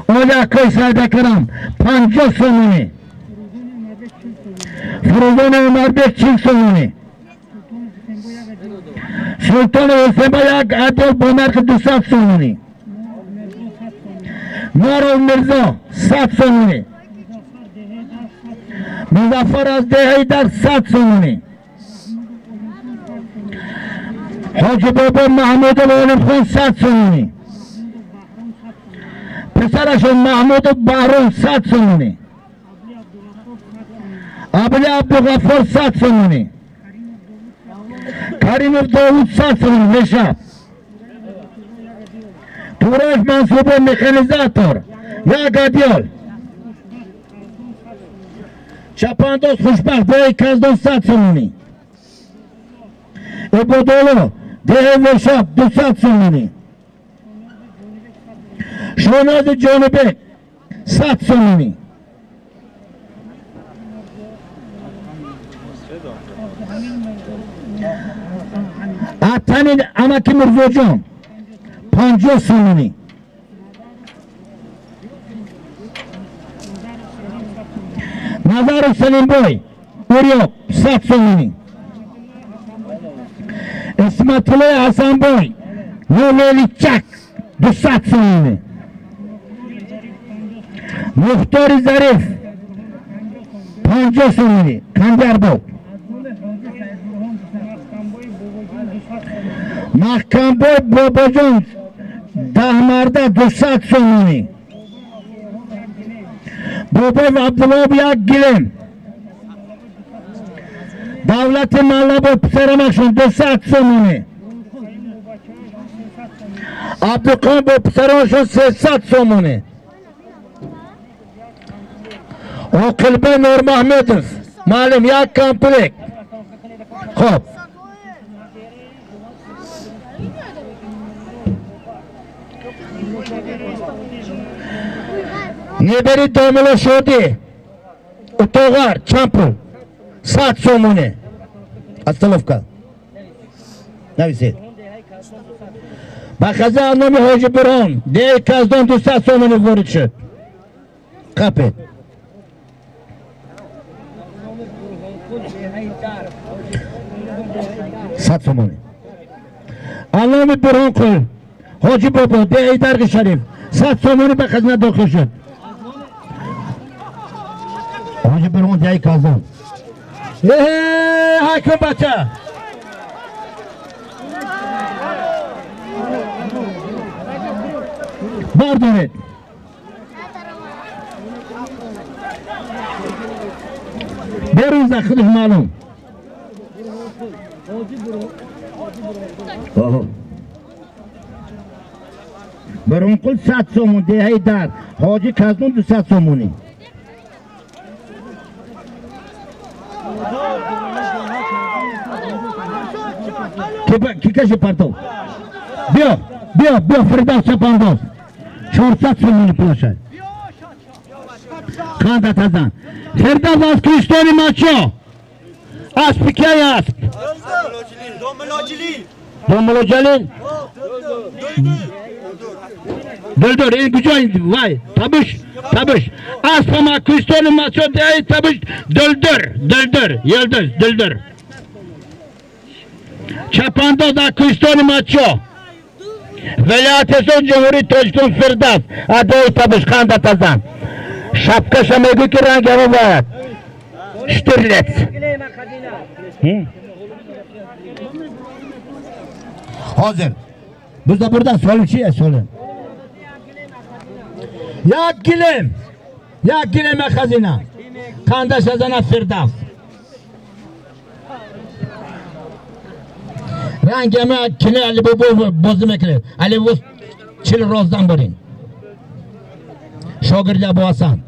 آیا اکای سایده کرم 50 سومانی. فروزان عمربک 40 سومانی. سلطان حسین با یک عدل با نرخ 200 سومانی. نار مرزا 100 سومانی. مظفر از دهی در 100 سومانی. حاجی بابا محمود العالم خان 100 سومونی پسرشون محمود بهرون 100 سومونی ابلی عبدالغفار 100 سومونی کریم داوود 100 سومونی میشه توراش منصوب مکانیزاتور یا گادیال چپانداز خوشبخت ده کزدان 100 سومونی ابودولو ده ورشاب 200 سومونی شوناز جانبه 100 سومونی اتنین امکی مرزو جان 50 سومونی نظر سلیم بای اوریاب 100 سومونی اسمت الله حسن بای نولیلی چک 200 سومونی مختار ظریف 50 سومونی کنجر باب محکم بای بابا جون 10 مرده 200 سومونی بابا عبدالله یک گلم دولت مالا با پسرمشون 200 سومونی عبدالقام با پسرمشون 300 سومونی عقلبه نور محمدov معلم یک کمپلیک خب نیبری داملا شدی اتوغار چمپل 100 سومونی استلوفکا نویسید بخزه نام حاجی بران ده کزدان 200 سومونی وارد شد قپید 100 سومونی علامه بران کل حاجی بابا ده ایدرگ شریف 100 سومونی به خزنه داخل شد حاجی بران ده کازان حکم بچه بردارید بروزه خودش معلوم برون کل 100 سومون دهی در حاجی کزنون 200 سومونی کی کشی پرتو بیا فرداس چپانداز 400 سومونی پلاشه خانده تزن فرداس از کریستانی مچا اسب کی اسب دوملو جلیل دلدر این کجا این وای تابش اسب ما کریستانی مچا دهی تابش دلدر یلدر دلدر چپانداز از کریستانی مچا ولایت سون جمهوری تاجکن فرداس ادای تابش خانده تزن شبکش میگو که رنگ همه باید شترلت حاضر بزده بردن سوالم چیه سوالم یک گلم خزینه خاندش ازنه فرداس رنگ همه کنه علی بابا بازی میکنه علی بابا 40 رازدن برین شاگرد ابو حسن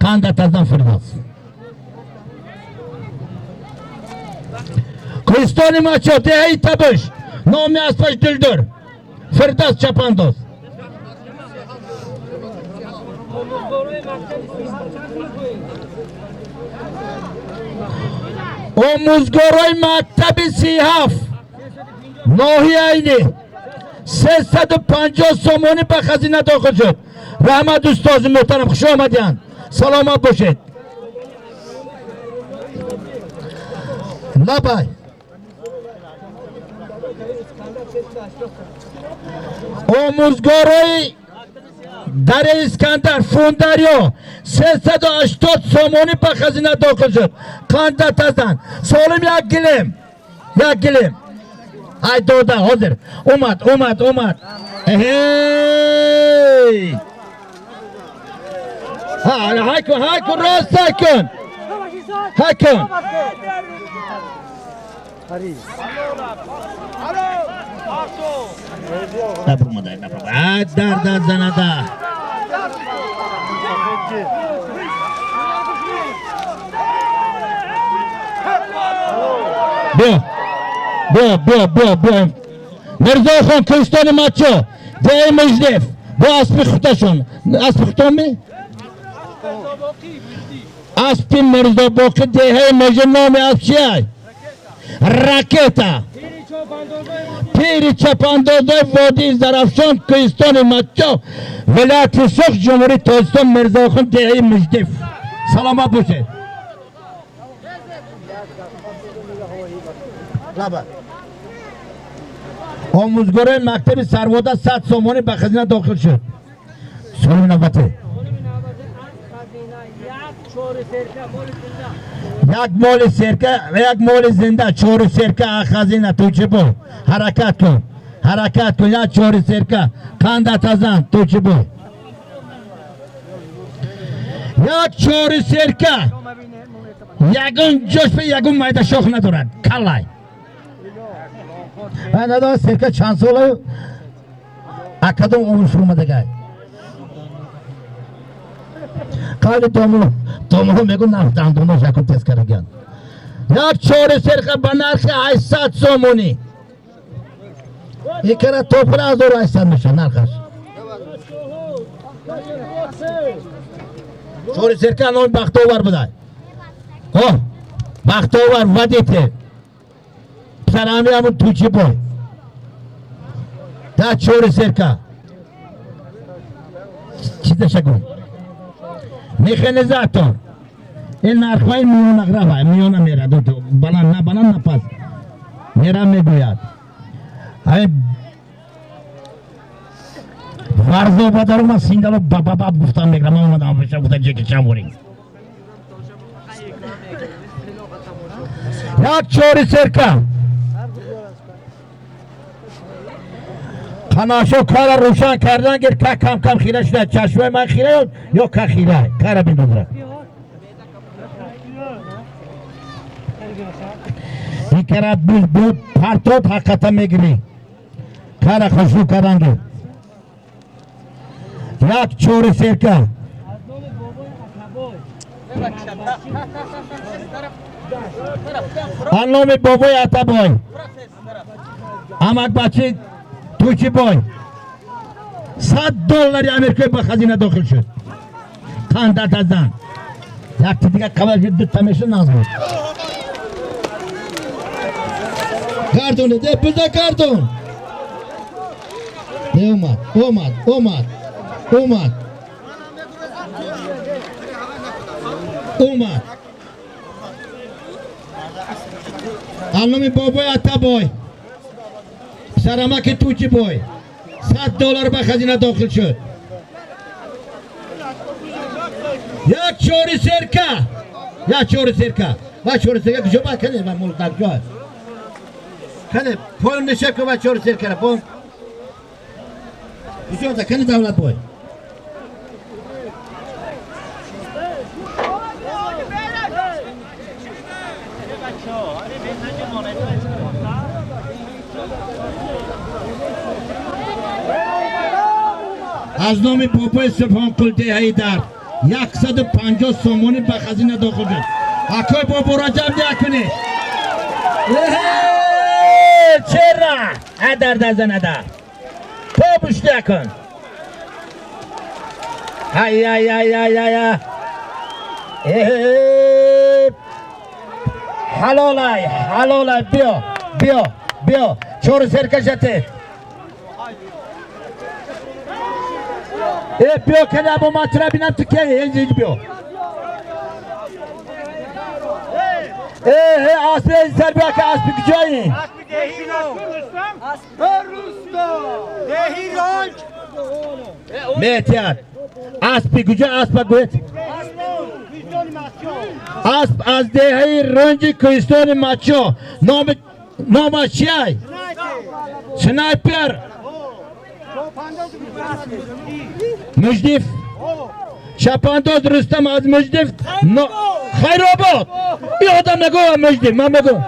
خانده تزن فرداس کریستانی مچا دهی تبش نامی اسبش دلدر فرداس چپانداز آموزگارای مکتب 37 ناحیه اینی 350 سومونی به خزینه داخل شد رحمت استاد محترم خوش آمدین سلامت باشید لبای آموزگارای در اسکندر فوندریا 380 سومونی به خزینه داخل شد خانده تزن سالم یک گلم های دوده حاضر اومد هی های کن راست کن نبرو در زنده بیا مرزا خان کوهستان مچو ده مجدف با اسب خودشون اسب خودمی اسب مرزا باقی ده مجد نام اسب چیه راکتا پیری چپاندازه وادی زرافشان کوهستان مچو ولایت سرخ جمهوری تاجستان مرزا خان ده مجدف سلامت باشه آموزگار مکتب سرواده 100 سامانی به خزینه داخل شد. سال نوبته یک مال سرکه و یک مال زنده 4 سرکه خزینه تو چی با حرکت کن یک 4 سرکه کندت ازن تو چی با یک 4 سرکه یگون جوش به یگون مایده شاخ ندارد کلای من ندارم سرکه چند ساله اکدام عمر فرو مدگه قبل داملو میگو نفتن دونو شکل تست کرگن یک 4 سرکه به نرخ 800 سامانی یک کره توپره 1800 میشه نرخش 4 سرکه نام بختاور بده بختاور ودیته پسرانی همون توچی بای ده 4 سرکه چیزش گون میخنه زاتون این نرخوای میون اقربه میون میره دو بلند نه پس میره میگوید ورزو بدارو من سینگلو باب گفتم میگرم من اومدم بشه بوده جه کشم بوریم یک 4 سرکه خناشو کار روشن کردن گر که کم خیره شده چشمه من خیره یا که خیره کار بین دوزره این کار بود پرتوت حقیقتا میگیری کار خوشو کردن یک 4 سرکه نام بابای عطابای امک بچه توچی بای $100 امریکایی به خزینه داخل شد کندت ازن یک دیگه قبل دو تمیشه ناز بود کارتونه ده بزا کارتون ده اومد علمی بابای عطابای سرمک توچی بای $100 به خزینه داخل شد یک 4 سرکه و 4 سرکه کجا باید کنه و ملک در جای کنه پول نشه که و 4 سرکه را پول کجا دا کنه دولت بای از نام بابای سپاهان قلده‌ای در 150 سامانی به خزینه داخل شد اکای بابا را جمع کنی چرا در زنده تو بشته کن حلالای بیا 4 سرکه شده بیا که نبا ما ترا بینم تو که اینجا بیا اسب سر بیا که اسب کجایی میتیاد اسب کجا اسب گوید اسب از دهی رنج کوهستان مچو نامش چیه سنایپر مجدف شپانداز رستم از مجدف خیر آباد این آدم نگو مجدف من بگو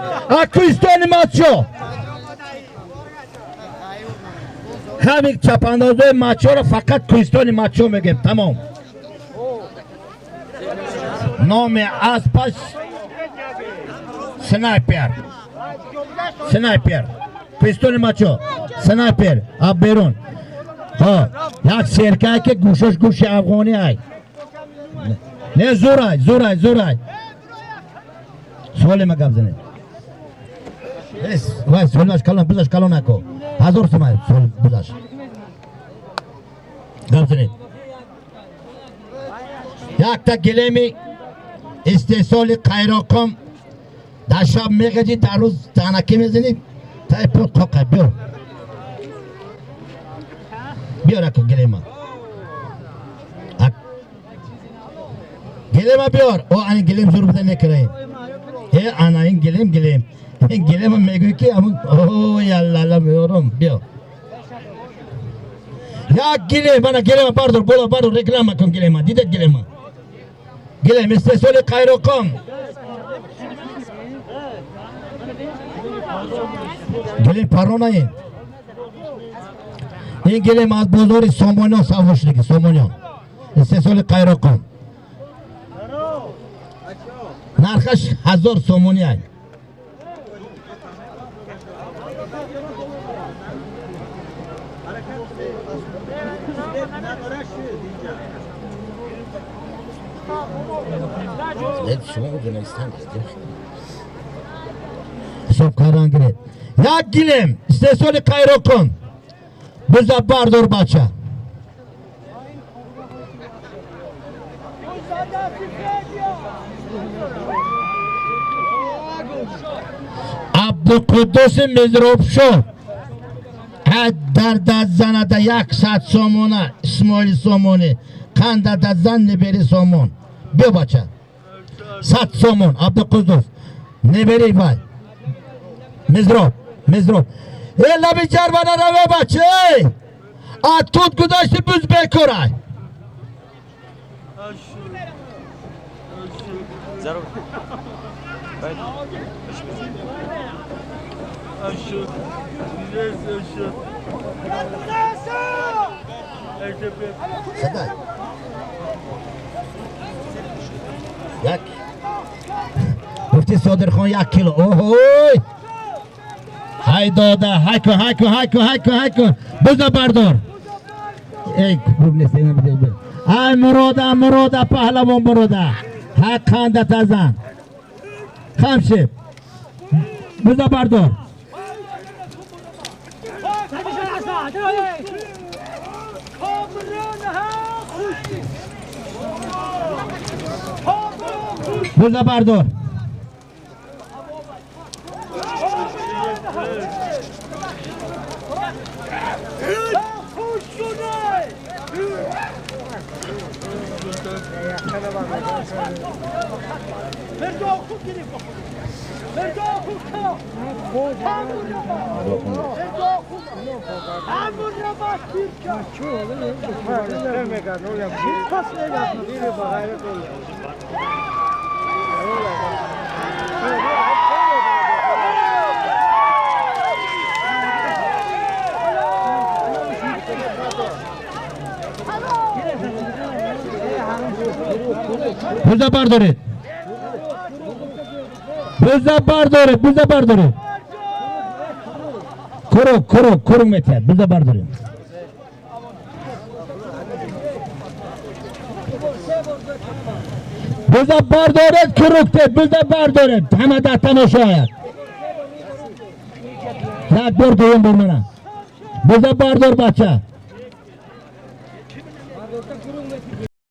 کوهستان مچو همین چپاندازه مچو رو فقط کوهستان مچو میگیم تمام نام اسبش سنایپر کوهستان مچو سنایپر اب بیرون ها یک سرکه که گوشش گوش افغانی های نه زورای سوالی ما گفت زنید وای سوالش کلان بزش کلان نکو 1000 تومان سوال بزش گفت زنید یک تا گلیمی استحصال قیراقم در شب میگه در روز تنکی میزنید تای پود قاقه بیار اکو گلیما بیار او این گلیم زور بده نکره انا این گلیم میگوی که اوه یالله میارم بیا یک گلیم من گلیم بردار رکلام کن گلیم دیده گلیم استحصال قیراقم گلیم پرون این گلیم از بازار سامانیان سوارش دیگه سامانیان استحصال قیراقم نرخش 1000 سامانی هست حساب کاران گرید یک گلیم استحصال قیراقم بزا بردار بچه عبدالقدوس مزروب شو در دست زنده 100 سامانه اسماعیل سامانه قند دست زن نبری سامان بیا بچه 100 سامان عبدالقدوس نبری بای مزروب ای لبی جربانه روی بچه اتود گذاشتی بز بکرای صدای یک گفتی صادر خان 1 کیلو اوهوی های داده های کن بزا بردار ای خوب نیست اینو بده ای مراده پهلوان مراده های قندت ازن خمشب بزا بردار بزا بردار بزا بردارید کرو میتید بزا بردارید بزا بردارید همه در تماشاید نه برداریم برمانه بزا بردار بچه